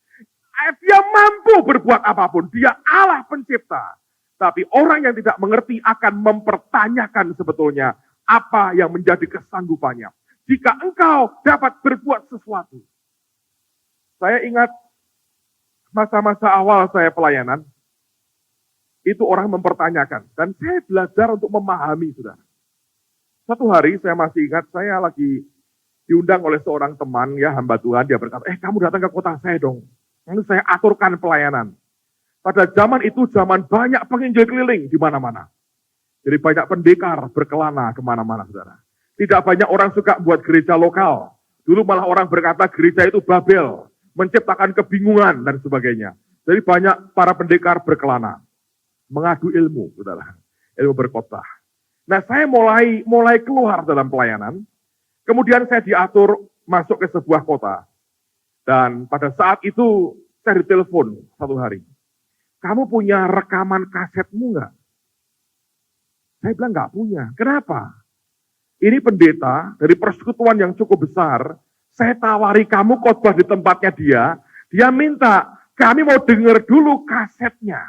Dia mampu berbuat apapun, dia Allah pencipta. Tapi orang yang tidak mengerti akan mempertanyakan sebetulnya apa yang menjadi kesanggupannya. Jika engkau dapat berbuat sesuatu. Saya ingat masa-masa awal saya pelayanan, itu orang mempertanyakan. Dan saya belajar untuk memahami, saudara. Satu hari saya masih ingat, saya lagi diundang oleh seorang teman, ya hamba Tuhan, dia berkata, kamu datang ke kota saya dong. Lalu saya aturkan pelayanan. Pada zaman itu, zaman banyak penginjil keliling di mana-mana. Jadi banyak pendekar berkelana kemana-mana, saudara. Tidak banyak orang suka buat gereja lokal. Dulu malah orang berkata gereja itu Babel, menciptakan kebingungan dan sebagainya. Jadi banyak para pendekar berkelana, mengadu ilmu, saudara. Ilmu berkhotbah. Nah, saya mulai keluar dalam pelayanan. Kemudian saya diatur masuk ke sebuah kota. Dan pada saat itu saya ditelepon satu hari. Kamu punya rekaman kasetmu nggak? Saya bilang nggak punya. Kenapa? Ini pendeta dari persekutuan yang cukup besar. Saya tawari kamu khotbah di tempatnya dia. Dia minta kami mau dengar dulu kasetnya.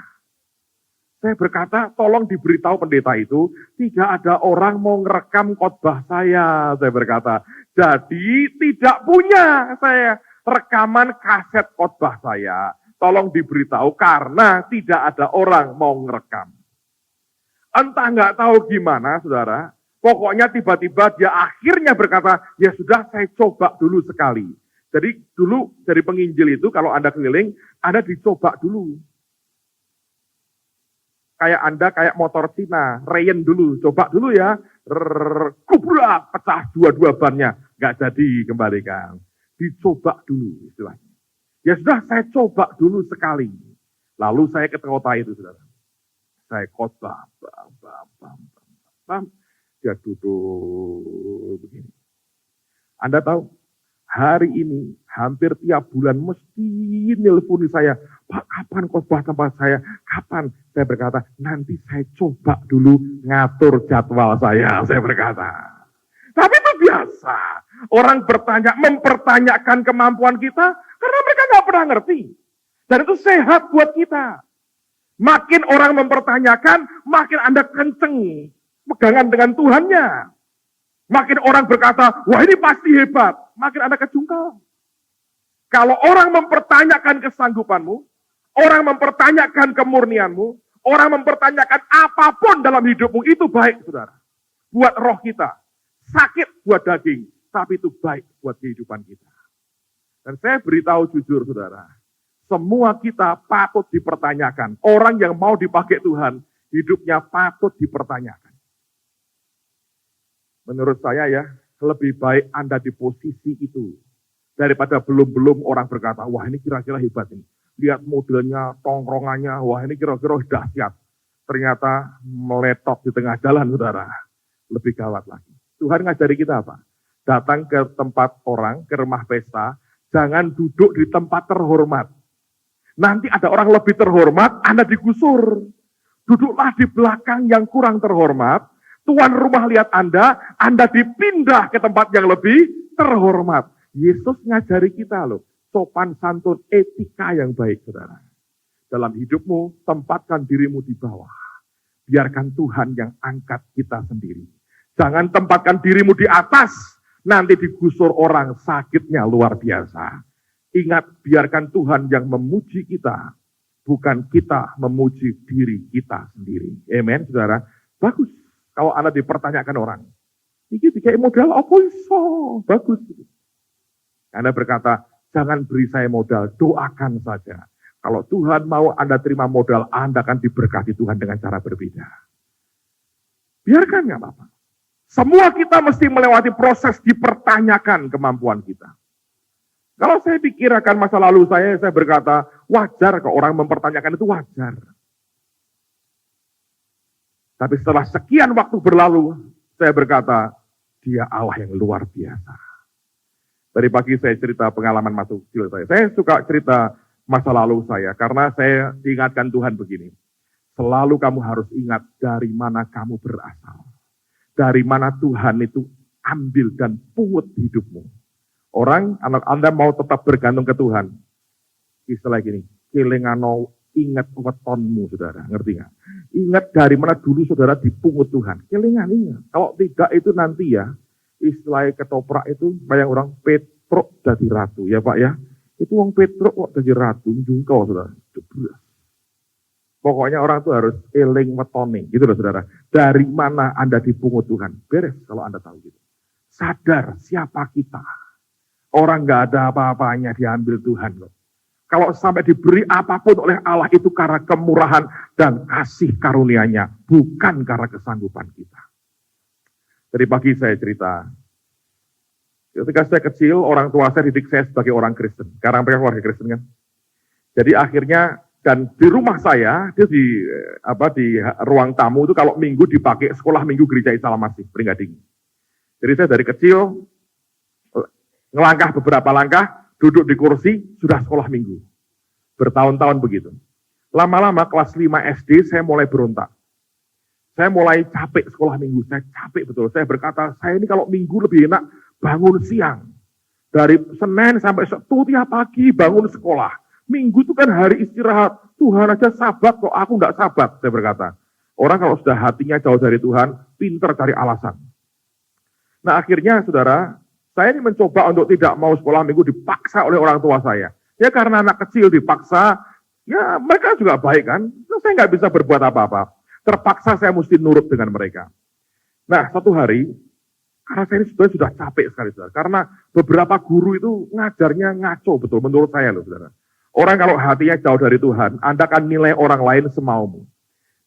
Saya berkata, tolong diberitahu pendeta itu, tidak ada orang mau ngerekam khotbah saya berkata. Jadi tidak punya saya rekaman kaset khotbah saya. Tolong diberitahu karena tidak ada orang mau ngerekam. Entah nggak tahu gimana, saudara. Pokoknya tiba-tiba dia akhirnya berkata, ya sudah saya coba dulu sekali. Jadi dulu dari penginjil itu kalau Anda keliling, Anda dicoba dulu. Kayak Anda kayak motor Cina, reyen dulu, coba dulu ya. Kubrak, pecah dua-dua bannya. Nggak jadi kembalikan. Dicoba dulu istilahnya. Ya sudah, saya coba dulu sekali. Lalu saya ke kota itu, saudara. Saya khotbah. Dia duduk begini. Anda tahu, hari ini hampir tiap bulan mesti nelponi saya. Pak, kapan khotbah tempat saya? Kapan? Saya berkata, nanti saya coba dulu ngatur jadwal saya berkata. Tapi itu biasa. Orang mempertanyakan kemampuan kita, karena mereka nggak pernah ngerti. Dan itu sehat buat kita. Makin orang mempertanyakan, makin Anda kenceng pegangan dengan Tuhannya. Makin orang berkata, wah ini pasti hebat. Makin Anda kejungkal. Kalau orang mempertanyakan kesanggupanmu, orang mempertanyakan kemurnianmu, orang mempertanyakan apapun dalam hidupmu, itu baik, saudara. Buat roh kita. sakit buat daging, tapi itu baik buat kehidupan kita. Dan saya beritahu jujur saudara, semua kita patut dipertanyakan. Orang yang mau dipakai Tuhan, hidupnya patut dipertanyakan. Menurut saya ya, lebih baik Anda di posisi itu daripada belum-belum orang berkata, wah ini kira-kira hebat ini. Lihat modelnya, tongkrongannya, wah ini kira-kira dahsyat. Ternyata meletot di tengah jalan, saudara. Lebih gawat lagi. Tuhan ngajari kita apa? Datang ke tempat orang, ke rumah pesta, jangan duduk di tempat terhormat. Nanti ada orang lebih terhormat, Anda digusur. Duduklah di belakang yang kurang terhormat, tuan rumah lihat Anda dipindah ke tempat yang lebih terhormat. Yesus ngajari kita loh, sopan santun, etika yang baik, saudara. Dalam hidupmu, tempatkan dirimu di bawah. Biarkan Tuhan yang angkat kita sendiri. Jangan tempatkan dirimu di atas, nanti digusur orang, sakitnya luar biasa. Ingat, biarkan Tuhan yang memuji kita, bukan kita memuji diri kita sendiri. Amen, saudara. Bagus kalau Anda dipertanyakan orang. Ini dikai modal apa iso? Bagus. Anda berkata, jangan beri saya modal, doakan saja. Kalau Tuhan mau Anda terima modal, Anda akan diberkati Tuhan dengan cara berbeda. Biarkan nggak apa-apa. Semua kita mesti melewati proses dipertanyakan kemampuan kita. Kalau saya pikirkan masa lalu saya berkata, wajar kok orang mempertanyakan itu wajar. Tapi setelah sekian waktu berlalu, saya berkata, dia Allah yang luar biasa. Dari pagi saya cerita pengalaman masa kecil saya. Saya suka cerita masa lalu saya, karena saya diingatkan Tuhan begini. Selalu kamu harus ingat dari mana kamu berasal. Dari mana Tuhan itu ambil dan pungut hidupmu. Orang, anak Anda mau tetap bergantung ke Tuhan. Istilah gini, kelengano ingat wetonmu, saudara. Ngerti nggak? Ingat dari mana dulu saudara dipungut Tuhan. Kelingan ingat. Kalau tidak itu nanti ya, istilah ketoprak itu, bayang orang Petruk jadi ratu. Ya Pak ya. Itu orang Petruk kok jadi ratu. Jungkau saudara. Pokoknya orang itu harus eling wetone. Gitu loh saudara. Dari mana Anda dipungut Tuhan. Beres kalau Anda tahu gitu. Sadar siapa kita. Orang nggak ada apa-apanya diambil Tuhan loh. Kalau sampai diberi apapun oleh Allah itu karena kemurahan dan kasih karunia-Nya, bukan karena kesanggupan kita. Dari pagi saya cerita, ketika saya kecil, orang tua saya didik saya sebagai orang Kristen. Sekarang mereka keluarga Kristen kan. Jadi akhirnya, dan di rumah saya, di ruang tamu itu kalau minggu dipakai sekolah minggu gereja Islam Masih, Pringgading. Jadi saya dari kecil, ngelangkah beberapa langkah, duduk di kursi, sudah sekolah minggu. Bertahun-tahun begitu. Lama-lama kelas 5 SD saya mulai berontak. Saya mulai capek sekolah minggu, saya capek betul. Saya berkata, saya ini kalau minggu lebih enak bangun siang. Dari Senin sampai Sabtu tiap pagi bangun sekolah. Minggu itu kan hari istirahat. Tuhan aja sabat kok, aku enggak sabat, saya berkata. Orang kalau sudah hatinya jauh dari Tuhan, pinter cari alasan. Nah akhirnya saudara, saya ini mencoba untuk tidak mau sekolah minggu dipaksa oleh orang tua saya. Ya karena anak kecil dipaksa, ya mereka juga baik kan. Saya nggak bisa berbuat apa-apa. Terpaksa saya mesti nurut dengan mereka. Nah satu hari, karena saya ini sebenarnya sudah capek sekali saudara. Karena beberapa guru itu ngajarnya ngaco betul menurut saya loh saudara. Orang kalau hatinya jauh dari Tuhan, Anda akan nilai orang lain semaumu.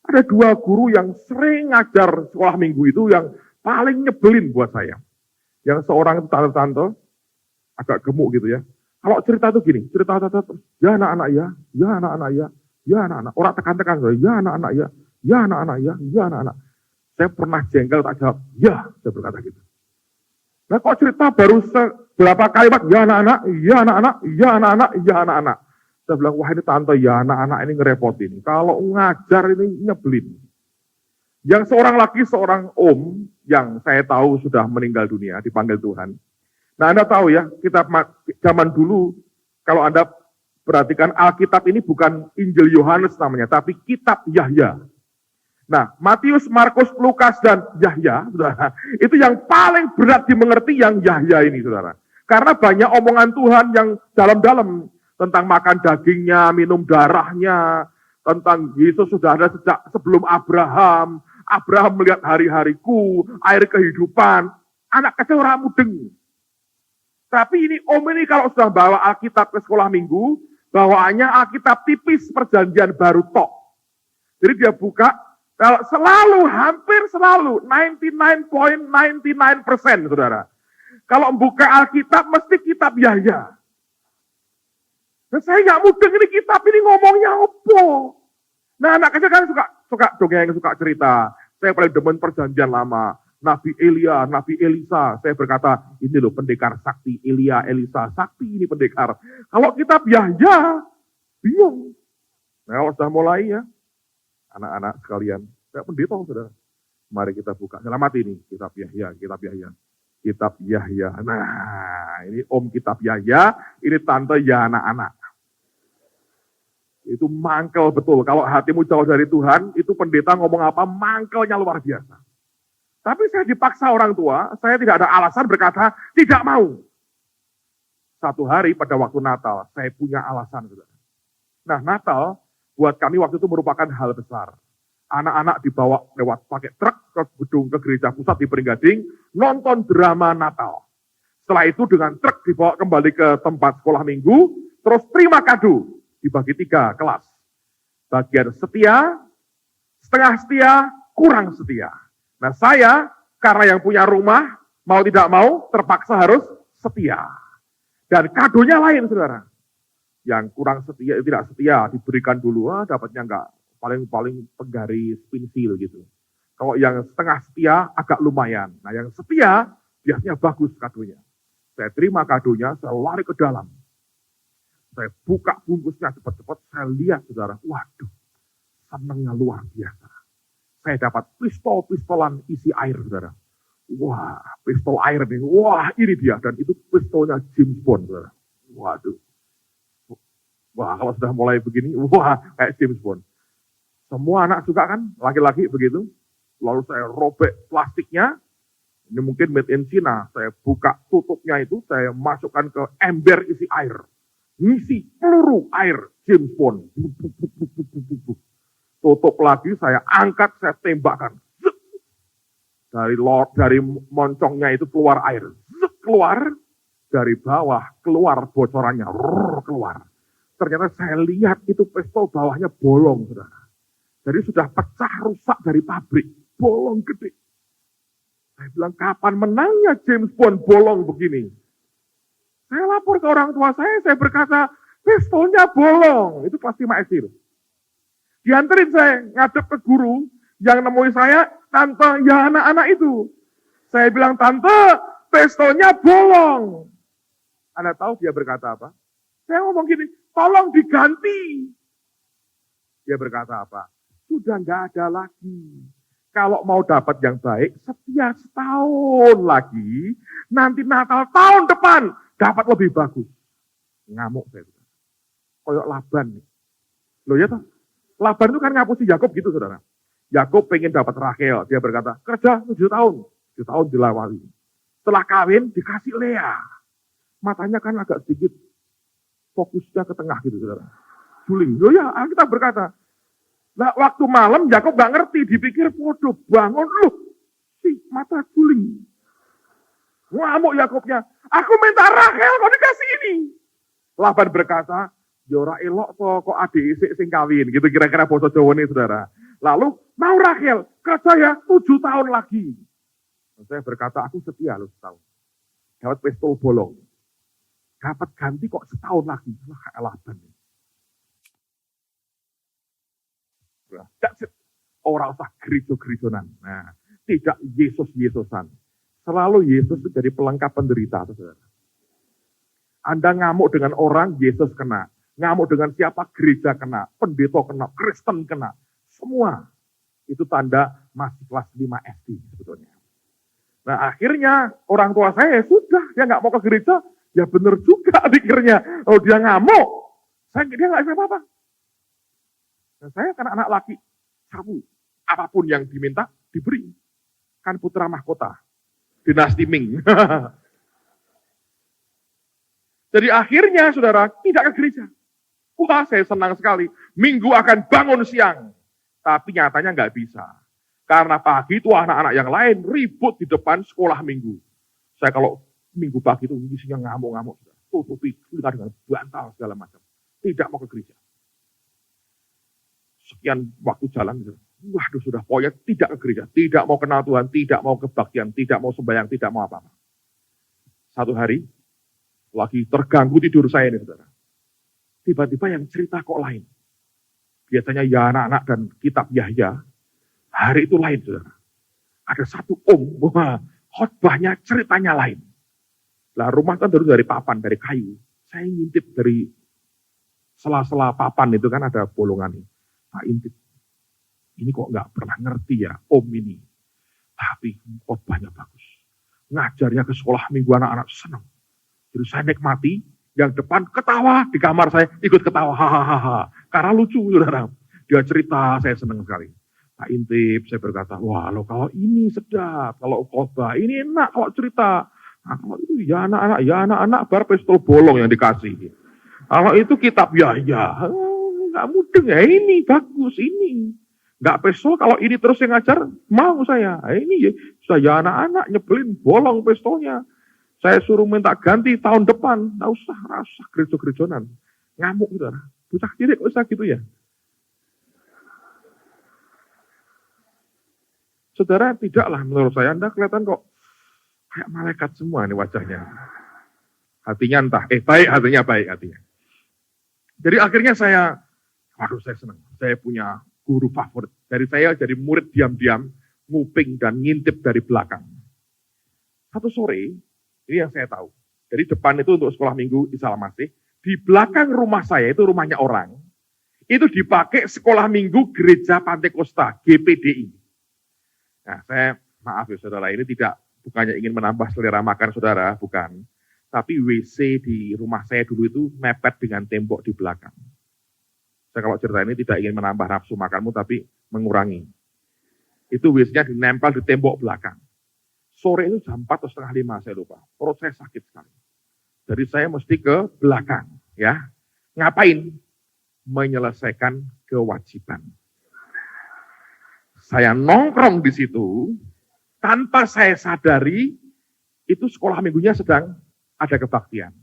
Ada 2 guru yang sering ngajar sekolah minggu itu yang paling nyebelin buat saya. Yang seorang itu tante-tante, agak gemuk gitu ya. Kalau cerita itu gini, cerita ya anak-anak ya, ya anak-anak ya, ya anak-anak. Orang tekan-tekan, ya anak-anak ya, ya anak-anak ya, ya anak-anak. Saya pernah jengkel tak jawab, ya, saya berkata gitu. Nah kok cerita baru beberapa kalimat, ya anak-anak, ya anak-anak, ya anak-anak, ya anak-anak. Saya bilang, wah ini tante, ya anak-anak ini ngerepotin. Kalau ngajar ini nyebelin. Yang seorang lagi, seorang om, yang saya tahu sudah meninggal dunia, dipanggil Tuhan. Nah Anda tahu ya, kita zaman dulu, kalau Anda perhatikan, Alkitab ini bukan Injil Yohanes namanya, tapi Kitab Yahya. Nah, Matius, Markus, Lukas, dan Yahya, saudara, itu yang paling berat dimengerti yang Yahya ini, saudara. Karena banyak omongan Tuhan yang dalam-dalam, tentang makan dagingnya, minum darahnya, tentang Yesus sudah ada sejak sebelum Abraham. Abraham melihat hari-hariku, air kehidupan. Anak kecil ora mudeng. Tapi ini om ini kalau sudah bawa Alkitab ke sekolah minggu, bawaannya Alkitab tipis perjanjian baru tok. Jadi dia buka, selalu, hampir selalu, 99.99%, saudara. Kalau buka Alkitab, mesti kitab Yahya. Dan saya nggak mudeng ini kitab ini ngomongnya apa. Nah anak kecil kan suka dongeng, suka cerita. Saya paling demen perjanjian lama. Nabi Elia, Nabi Elisa. Saya berkata, ini loh pendekar sakti. Elia, Elisa, sakti ini pendekar. Kalau kitab Yahya, bingung. Nah kalau sudah mulai ya, anak-anak sekalian, saya pendeta saudara. Mari kita buka. Selamat ini, kitab Yahya, kitab Yahya. Kitab Yahya. Nah, ini om kitab Yahya, ini tante ya anak-anak. Itu mangkel betul. Kalau hatimu jauh dari Tuhan, itu pendeta ngomong apa, mangkelnya luar biasa. Tapi saya dipaksa orang tua, saya tidak ada alasan berkata, tidak mau. Satu hari pada waktu Natal, saya punya alasan. Saudara. Nah, Natal buat kami waktu itu merupakan hal besar. Anak-anak dibawa lewat pakai truk ke gedung ke gereja pusat di Peringgading, nonton drama Natal. Setelah itu dengan truk dibawa kembali ke tempat sekolah minggu, terus terima kado, dibagi 3 kelas. Bagian setia, setengah setia, kurang setia. Nah saya, karena yang punya rumah, mau tidak mau, terpaksa harus setia. Dan kadonya lain, saudara. Yang kurang setia, tidak setia, diberikan dulu, dapatnya enggak. Paling penggaris pensil gitu. Kalau yang setengah setia agak lumayan. Nah yang setia biasanya bagus kadonya. Saya terima kadonya, saya lari ke dalam. Saya buka bungkusnya cepat-cepat, saya lihat saudara, waduh, senangnya luar biasa. Saya dapat pistol-pistolan isi air saudara. Wah, pistol air nih, wah ini dia. Dan itu pistolnya James Bond saudara. Waduh. Wah kalau sudah mulai begini, wah kayak James Bond. Semua anak suka kan, laki-laki begitu. Lalu saya robek plastiknya, ini mungkin made in China. Saya buka tutupnya itu, saya masukkan ke ember isi air. Ngisi peluru air James Bond. Tutup lagi, saya angkat, saya tembakkan. Dari moncongnya itu keluar air. Keluar, dari bawah keluar bocorannya. Keluar. Ternyata saya lihat itu pistol bawahnya bolong, saudara. Jadi sudah pecah rusak dari pabrik, bolong gede. Saya bilang, kapan menangnya James Bond bolong begini? Saya lapor ke orang tua saya berkata, pistolnya bolong. Itu pasti Mak Esir. Dianterin saya ngadep ke guru, yang nemui saya, tante, ya anak-anak itu. Saya bilang, tante, pistolnya bolong. Anda tahu dia berkata apa? Saya ngomong gini, tolong diganti. Dia berkata apa? Sudah nggak ada lagi. Kalau mau dapat yang baik, setiap setahun lagi, nanti Natal tahun depan, dapat lebih bagus. Ngamuk saya. Koyok Laban. Loh ya toh? Laban itu kan ngapusi Yakub gitu saudara. Yakub pengen dapat Rahel. Dia berkata, kerja 7 tahun. 7 tahun dilawali. Setelah kawin, dikasih Lea. Matanya kan agak sedikit fokusnya ke tengah gitu saudara. Juling. Loh ya, kita berkata, nah, waktu malam Yakub gak ngerti, dipikir bodoh, bangun loh, si mata guling. Ngamuk Yakubnya, aku minta Rahel kok dikasih ini. Laban berkata, yora elok kok adik isik sing kawin, gitu kira-kira bahasa Jawa nih saudara. Lalu mau Rahel, kerja ya 7 tahun lagi. Saya berkata, aku setia loh setahun. Dapat pistol bolong. Dapat ganti kok setahun lagi. Laban. Orang usah gerejo-gerejonan. Nah, tidak Yesus-Yesusan. Selalu Yesus itu jadi pelengkap penderita. Saudara. Anda ngamuk dengan orang, Yesus kena. Ngamuk dengan siapa, gereja kena. Pendeta kena, Kristen kena. Semua. Itu tanda masih kelas 5 SD sebetulnya. Nah akhirnya orang tua saya sudah, dia nggak mau ke gereja. Ya benar juga pikirnya. Oh dia ngamuk. Dia nggak bisa apa-apa. Nah, saya kan anak laki, sabu, apapun yang diminta, diberi. Kan putra mahkota, dinasti Ming. Jadi akhirnya, saudara, tidak ke gereja. Wah, saya senang sekali. Minggu akan bangun siang. Tapi nyatanya nggak bisa. Karena pagi itu anak-anak yang lain ribut di depan sekolah minggu. Saya kalau minggu pagi itu isinya ngamuk-ngamuk, tutupi telinga dengan bantal segala macam. Tidak mau ke gereja. Sekian waktu jalan, waduh sudah pokoknya tidak ke gereja, tidak mau kenal Tuhan, tidak mau kebaktian, tidak mau sembahyang, tidak mau apa-apa. Satu hari, lagi terganggu tidur saya ini, saudara. Tiba-tiba yang cerita kok lain. Biasanya ya anak-anak dan kitab Yahya, hari itu lain, saudara. Ada satu khotbahnya ceritanya lain. Lah rumah kan terus dari papan, dari kayu. Saya ngintip dari sela-sela papan itu kan ada bolongan ini. Pak intip. Ini kok nggak pernah ngerti ya om ini. Tapi khotbahnya bagus. Ngajarnya ke sekolah minggu anak-anak senang. Jadi saya nikmati, yang depan ketawa, di kamar saya ikut ketawa. Hahaha. Karena lucu, saudara. Dia cerita, saya senang sekali. Pak intip, saya berkata, wah lo kalau ini sedap, kalau khotbah ini enak kalau cerita. Nah, kalau itu ya anak-anak, bar pistol bolong yang dikasih. Kalau itu kitab ya, nggak mudeng ya, ini bagus, ini. Nggak pistol, kalau ini terus yang ngajar, mau saya. Ini saya anak-anak nyebelin bolong pistolnya. Saya suruh minta ganti tahun depan. Nggak usah, rasa gerejo-gerejonan. Ngamuk gitu. Bocah cilik usah gitu ya. Saudara, tidaklah menurut saya, Anda kelihatan kok kayak malaikat semua nih wajahnya. Hatinya entah, baik hatinya. Jadi akhirnya saya senang. Saya punya guru favorit. Dari murid diam-diam, nguping dan ngintip dari belakang. Satu sore, ini yang saya tahu. Jadi depan itu untuk sekolah minggu Isa Al-Masih. Di belakang rumah saya, itu rumahnya orang. Itu dipakai sekolah minggu Gereja Pantekosta, GPDI. Nah, saya maaf ya saudara, ini bukannya ingin menambah selera makan saudara, bukan. Tapi WC di rumah saya dulu itu mepet dengan tembok di belakang. Saya kalau cerita ini tidak ingin menambah nafsu makanmu, tapi mengurangi. Itu WC-nya dinempel di tembok belakang. Sore itu jam 4 atau setengah 5, saya lupa. Perut saya sakit sekali. Jadi saya mesti ke belakang. Ya, ngapain? Menyelesaikan kewajiban. Saya nongkrong di situ, tanpa saya sadari, itu sekolah minggunya sedang ada kebaktian.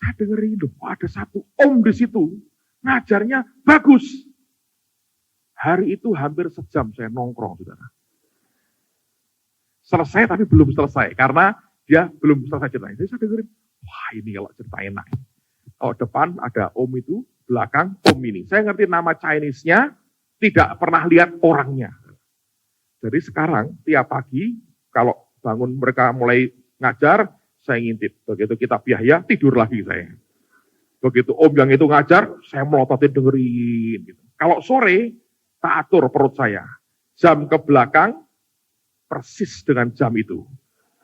Saya dengerin, ada satu om di situ, ngajarnya bagus. Hari itu hampir sejam saya nongkrong, saudara. Selesai tapi belum selesai, karena dia belum selesai ceritanya. Jadi saya dengerin, wah ini kalau cerita enak. Kalau depan ada om itu, belakang om ini. Saya ngerti nama Chinese-nya, tidak pernah lihat orangnya. Jadi sekarang, tiap pagi, kalau bangun mereka mulai ngajar, saya ngintip. Begitu kitab Yahya, tidur lagi saya. Begitu om yang itu ngajar, saya melototin dengerin. Gitu. Kalau sore, tak atur perut saya. Jam ke belakang, persis dengan jam itu.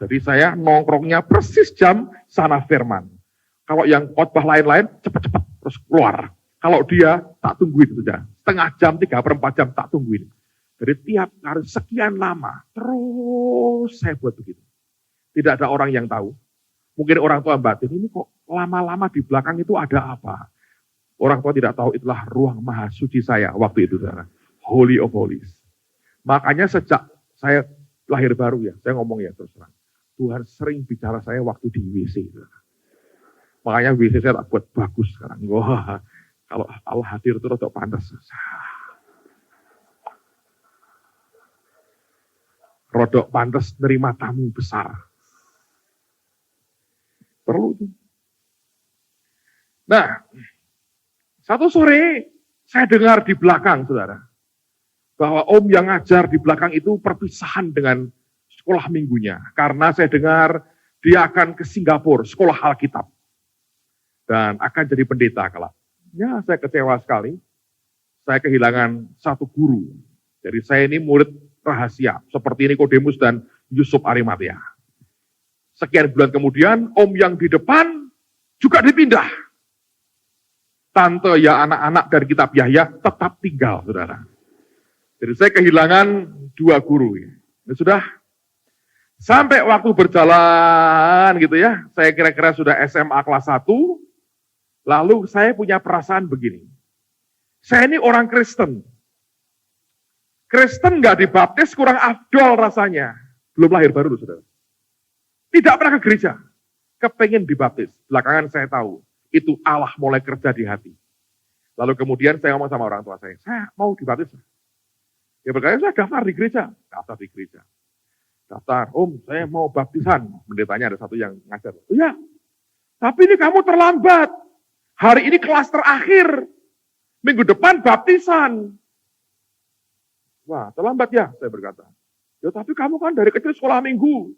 Jadi saya nongkrongnya persis jam sana firman. Kalau yang khotbah lain-lain, cepat-cepat terus keluar. Kalau dia, tak tungguin saja. Setengah jam, 3/4 jam, tak tungguin. Jadi tiap hari sekian lama, terus saya buat begitu. Tidak ada orang yang tahu. Mungkin orang tua batin, ini kok lama-lama di belakang itu ada apa? Orang tua tidak tahu, itulah ruang maha suci saya waktu itu. Holy of Holies. Makanya sejak saya lahir baru ya, saya ngomong ya terus terang. Tuhan sering bicara saya waktu di WC. Makanya WC saya tak buat bagus sekarang. Wah, kalau Allah hadir itu rada pantas. Rodok pantas nerima tamu besar. Perlu itu. Nah, satu sore saya dengar di belakang, saudara, bahwa om yang ngajar di belakang itu perpisahan dengan sekolah minggunya. Karena saya dengar dia akan ke Singapura, sekolah Alkitab. Dan akan jadi pendeta kelak. Ya, saya kecewa sekali. Saya kehilangan satu guru. Jadi saya ini murid rahasia, seperti Nikodemus dan Yusuf Arimatea. Sekian bulan kemudian, om yang di depan juga dipindah. Tante ya anak-anak dari kitab Yahya tetap tinggal, saudara. Jadi saya kehilangan 2 guru. Ya sudah, sampai waktu berjalan gitu ya, saya kira-kira sudah SMA kelas 1, lalu saya punya perasaan begini. Saya ini orang Kristen. Kristen nggak dibaptis kurang afdol rasanya. Belum lahir baru, saudara. Tidak pernah ke gereja. Kepengen dibaptis. Belakangan saya tahu, itu Allah mulai kerja di hati. Lalu kemudian saya ngomong sama orang tua saya mau dibaptis. Dia berkata, saya daftar di gereja. Daftar di gereja. Daftar, saya mau baptisan. Pendetanya ada satu yang ngajar. Oh ya, tapi ini kamu terlambat. Hari ini kelas terakhir. Minggu depan baptisan. Wah, terlambat ya, saya berkata. Ya, tapi kamu kan dari kecil sekolah minggu.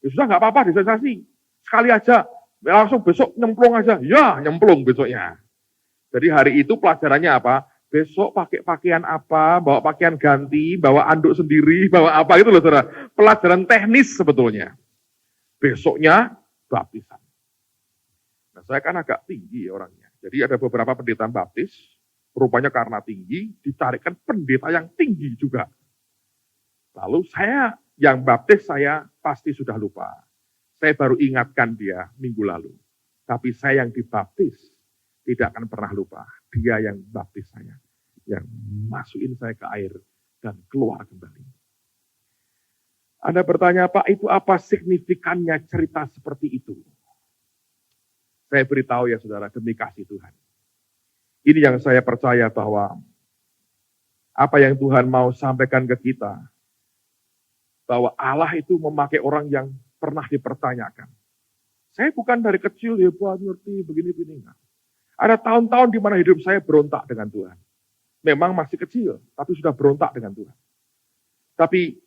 Ya sudah, nggak apa-apa, dispensasi. Sekali aja, langsung besok nyemplung aja. Ya, nyemplung besoknya. Jadi hari itu pelajarannya apa? Besok pakai pakaian apa, bawa pakaian ganti, bawa anduk sendiri, bawa apa gitu loh saudara. Pelajaran teknis sebetulnya. Besoknya baptisan. Nah saya kan agak tinggi orangnya. Jadi ada beberapa pendeta baptis, rupanya karena tinggi, dicarikan pendeta yang tinggi juga. Lalu saya yang baptis saya pasti sudah lupa. Saya baru ingatkan dia minggu lalu. Tapi saya yang dibaptis tidak akan pernah lupa. Dia yang baptis saya. Yang masukin saya ke air dan keluar kembali. Anda bertanya, Pak, itu apa signifikannya cerita seperti itu? Saya beritahu ya saudara, demi kasih Tuhan. Ini yang saya percaya bahwa apa yang Tuhan mau sampaikan ke kita, bahwa Allah itu memakai orang yang pernah dipertanyakan. Saya bukan dari kecil hebat, ngerti, begini-begini. Ada tahun-tahun di mana hidup saya berontak dengan Tuhan. Memang masih kecil, tapi sudah berontak dengan Tuhan. Tapi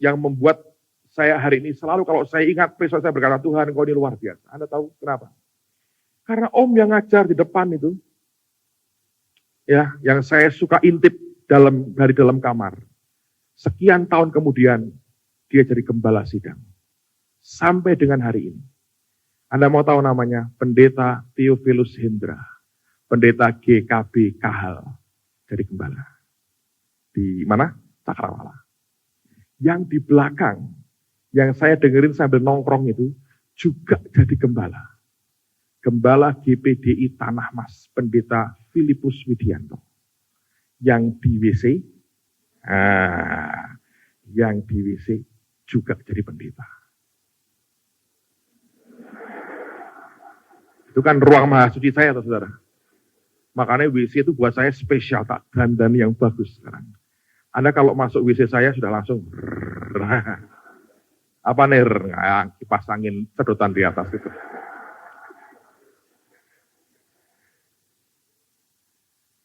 yang membuat saya hari ini selalu kalau saya ingat besok saya berkata, Tuhan Engkau ini luar biasa. Anda tahu kenapa? Karena Om yang ngajar di depan itu, ya, yang saya suka intip dari dalam kamar. Sekian tahun kemudian dia jadi gembala sidang. Sampai dengan hari ini. Anda mau tahu namanya? Pendeta Theophilus Hendra. Pendeta GKB Kahal. Jadi gembala. Di mana? Cakrawala. Yang di belakang, yang saya dengerin sambil nongkrong itu, juga jadi gembala. Gembala GPDI Tanah Mas, Pendeta Filipus Widianto. Yang di WC, yang di WC juga jadi pendeta. Itu kan ruang maha suci saya, saudara. Makanya WC itu buat saya spesial, tak dandan yang bagus sekarang. Anda kalau masuk WC saya sudah langsung apa nih, kipas angin sedotan di atas itu.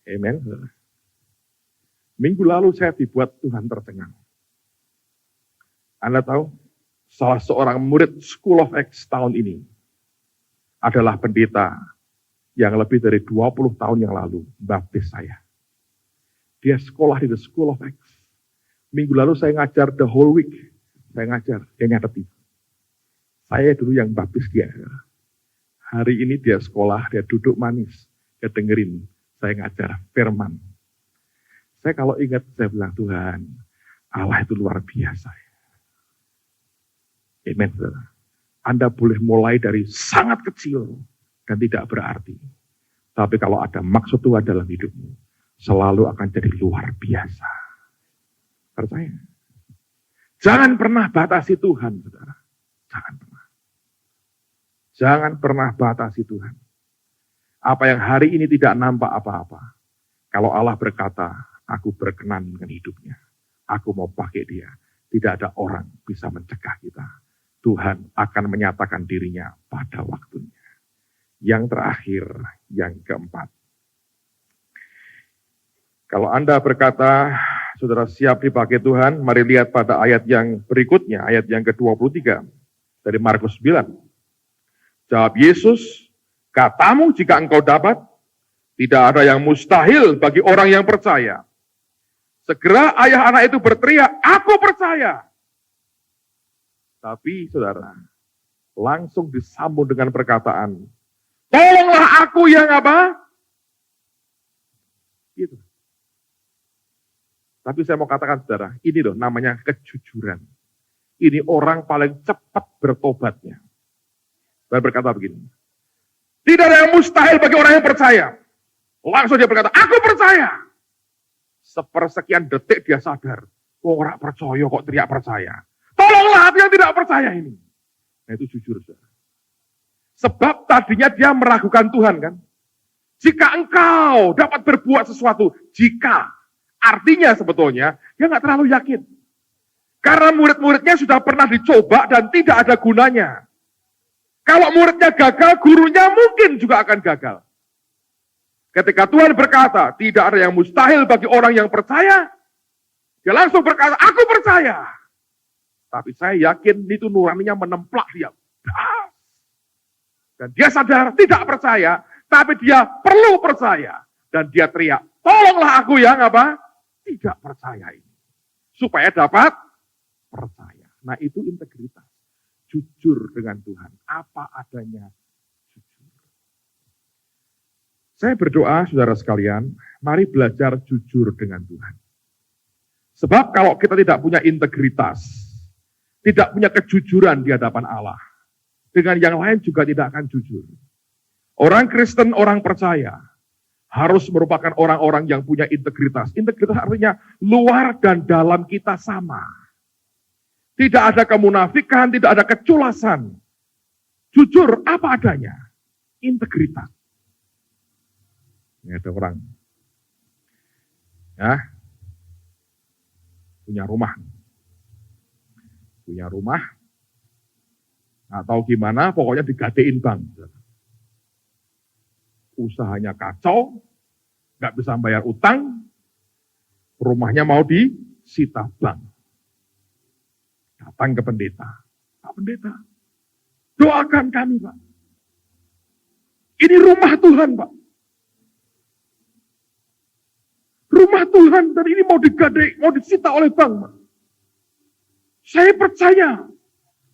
Amen. Minggu lalu saya dibuat Tuhan tercengang. Anda tahu, salah seorang murid School of Acts tahun ini adalah pendeta yang lebih dari 20 tahun yang lalu baptis saya. Dia sekolah di The School of Acts. Minggu lalu saya ngajar the whole week. Saya ngajar, dia nyatet itu. Saya dulu yang baptis dia. Hari ini dia sekolah, dia duduk manis. Dia dengerin, saya ngajar firman. Saya kalau ingat, saya bilang, Tuhan, Allah itu luar biasa. Amen, saudara. Anda boleh mulai dari sangat kecil dan tidak berarti. Tapi kalau ada maksud Tuhan dalam hidupmu, selalu akan jadi luar biasa. Percaya? Jangan pernah batasi Tuhan, saudara. Jangan pernah. Jangan pernah batasi Tuhan. Apa yang hari ini tidak nampak apa-apa. Kalau Allah berkata, aku berkenan dengan hidupnya. Aku mau pakai dia. Tidak ada orang bisa mencegah kita. Tuhan akan menyatakan dirinya pada waktunya. Yang terakhir, yang keempat. Kalau Anda berkata, saudara siap dipakai Tuhan, mari lihat pada ayat yang berikutnya, ayat yang ke-23 dari Markus 9. Jawab Yesus, katamu jika engkau dapat, tidak ada yang mustahil bagi orang yang percaya. Segera ayah anak itu berteriak, aku percaya. Tapi saudara, langsung disambung dengan perkataan, tolonglah aku yang apa? Gitu. Tapi saya mau katakan saudara, ini loh namanya kejujuran. Ini orang paling cepat bertobatnya. Saya berkata begini, tidak ada yang mustahil bagi orang yang percaya. Langsung dia berkata, aku percaya. Sepersekian detik dia sadar, orang percaya kok teriak percaya. Tolonglah hati yang tidak percaya ini. Nah itu jujur, saudara. Sebab tadinya dia meragukan Tuhan kan. Jika engkau dapat berbuat sesuatu, jika artinya sebetulnya dia nggak terlalu yakin. Karena murid-muridnya sudah pernah dicoba dan tidak ada gunanya. Kalau muridnya gagal, gurunya mungkin juga akan gagal. Ketika Tuhan berkata, tidak ada yang mustahil bagi orang yang percaya, dia langsung berkata, aku percaya. Tapi saya yakin itu nuraninya menemplak dia. Dan dia sadar tidak percaya, tapi dia perlu percaya. Dan dia teriak, tolonglah aku yang tidak percaya ini. Supaya dapat percaya. Nah itu integritas. Jujur dengan Tuhan. Apa adanya jujur. Saya berdoa, saudara sekalian, mari belajar jujur dengan Tuhan. Sebab kalau kita tidak punya integritas, tidak punya kejujuran di hadapan Allah, dengan yang lain juga tidak akan jujur. Orang Kristen, orang percaya, harus merupakan orang-orang yang punya integritas. Integritas artinya luar dan dalam kita sama. Tidak ada kemunafikan, tidak ada keculasan. Jujur apa adanya. Integritas. Ini ada orang. Ya. Punya rumah. Nggak tahu gimana, pokoknya digadein bank. Usahanya kacau, nggak bisa bayar utang, rumahnya mau disita bank. Datang ke pendeta. Pak pendeta, doakan kami, Pak. Ini rumah Tuhan, Pak. Rumah Tuhan, dan ini mau digadai, mau disita oleh bank, Pak. Saya percaya,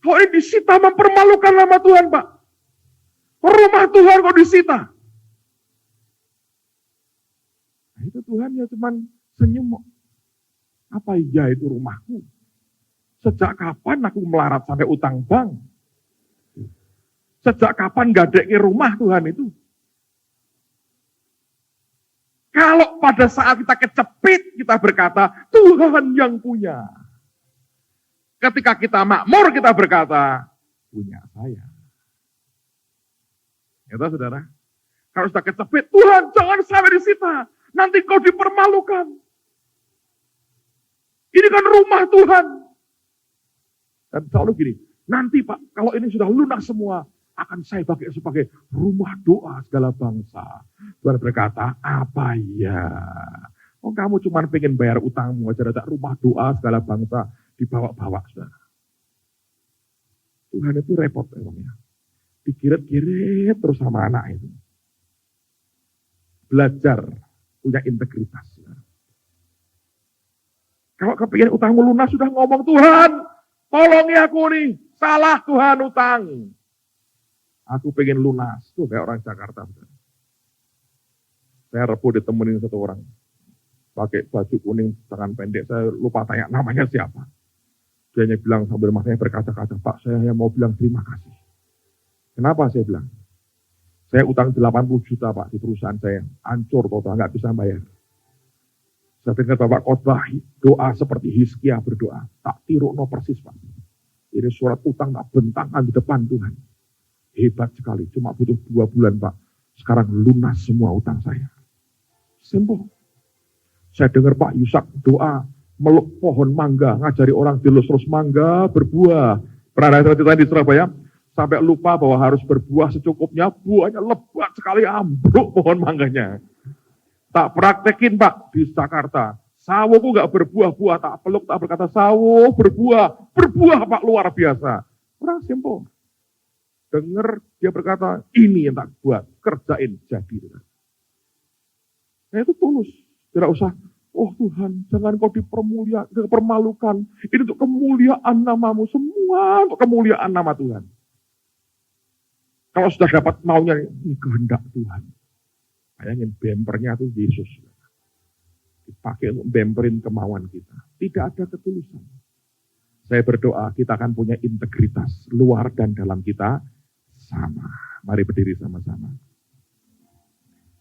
kalau ini disita mempermalukan nama Tuhan, Pak. Rumah Tuhan kok disita. Nah, itu Tuhan ya cuman senyum. Apa iya itu rumahku? Sejak kapan aku melarat sampai utang bank? Sejak kapan gadeki rumah Tuhan itu? Kalau pada saat kita kecepit, kita berkata, Tuhan yang punya. Ketika kita makmur, kita berkata, punya saya. Ya tahu, saudara? Kalau sudah kecepit, Tuhan jangan sampai disita. Nanti kau dipermalukan. Ini kan rumah Tuhan. Dan selalu gini, nanti Pak, kalau ini sudah lunas semua, akan saya pakai sebagai rumah doa segala bangsa. Tuhan berkata, apa ya? Oh kamu cuma pengen bayar utangmu aja, ada rumah doa segala bangsa dibawa-bawa, saudara. Tuhan itu repot emangnya. Digiret-giret terus sama anak itu. Belajar punya integritas. Saudara. Kalau kepingin utangmu lunas, sudah ngomong, Tuhan, tolongi aku nih, salah Tuhan utang. Aku pengen lunas. Tuh kayak orang Jakarta. Saya Rebu ditemenin satu orang. Pakai baju kuning, tangan pendek. Saya lupa tanya namanya siapa. Dia hanya bilang sambil matanya berkaca-kaca, Pak, saya mau bilang terima kasih. Kenapa saya bilang? Saya utang 80 juta Pak di perusahaan saya. Hancur total, nggak bisa bayar. Saya dengar Bapak khotbah doa seperti Hizkia berdoa. Tak tiru no persis Pak. Ini surat utang tak bentangan di depan Tuhan. Hebat sekali, cuma butuh 2 bulan Pak. Sekarang lunas semua utang saya. Simple. Saya dengar Pak Yusak doa, meluk pohon mangga, ngajari orang dilus-lus mangga, berbuah. Pernah ada cerita di Surabaya, sampai lupa bahwa harus berbuah secukupnya, buahnya lebat sekali, ambruk pohon mangganya. Tak praktekin Pak di Jakarta. Sawoku gak berbuah-buah, tak peluk, tak berkata, sawo berbuah. Berbuah Pak luar biasa. Orang simple. Dengar dia berkata, ini yang tak buat, kerjain, jadi. Nah itu tulus. Tidak usah, oh Tuhan, jangan kau dipermalukan. Ini untuk kemuliaan namamu, semua untuk kemuliaan nama Tuhan. Kalau sudah dapat maunya, ini kehendak Tuhan. Bayangin, bempernya itu Yesus. Dipakai untuk bemperin kemauan kita. Tidak ada ketulusan. Saya berdoa, kita akan punya integritas, luar dan dalam kita sama. Mari berdiri sama-sama.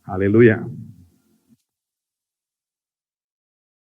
Haleluya.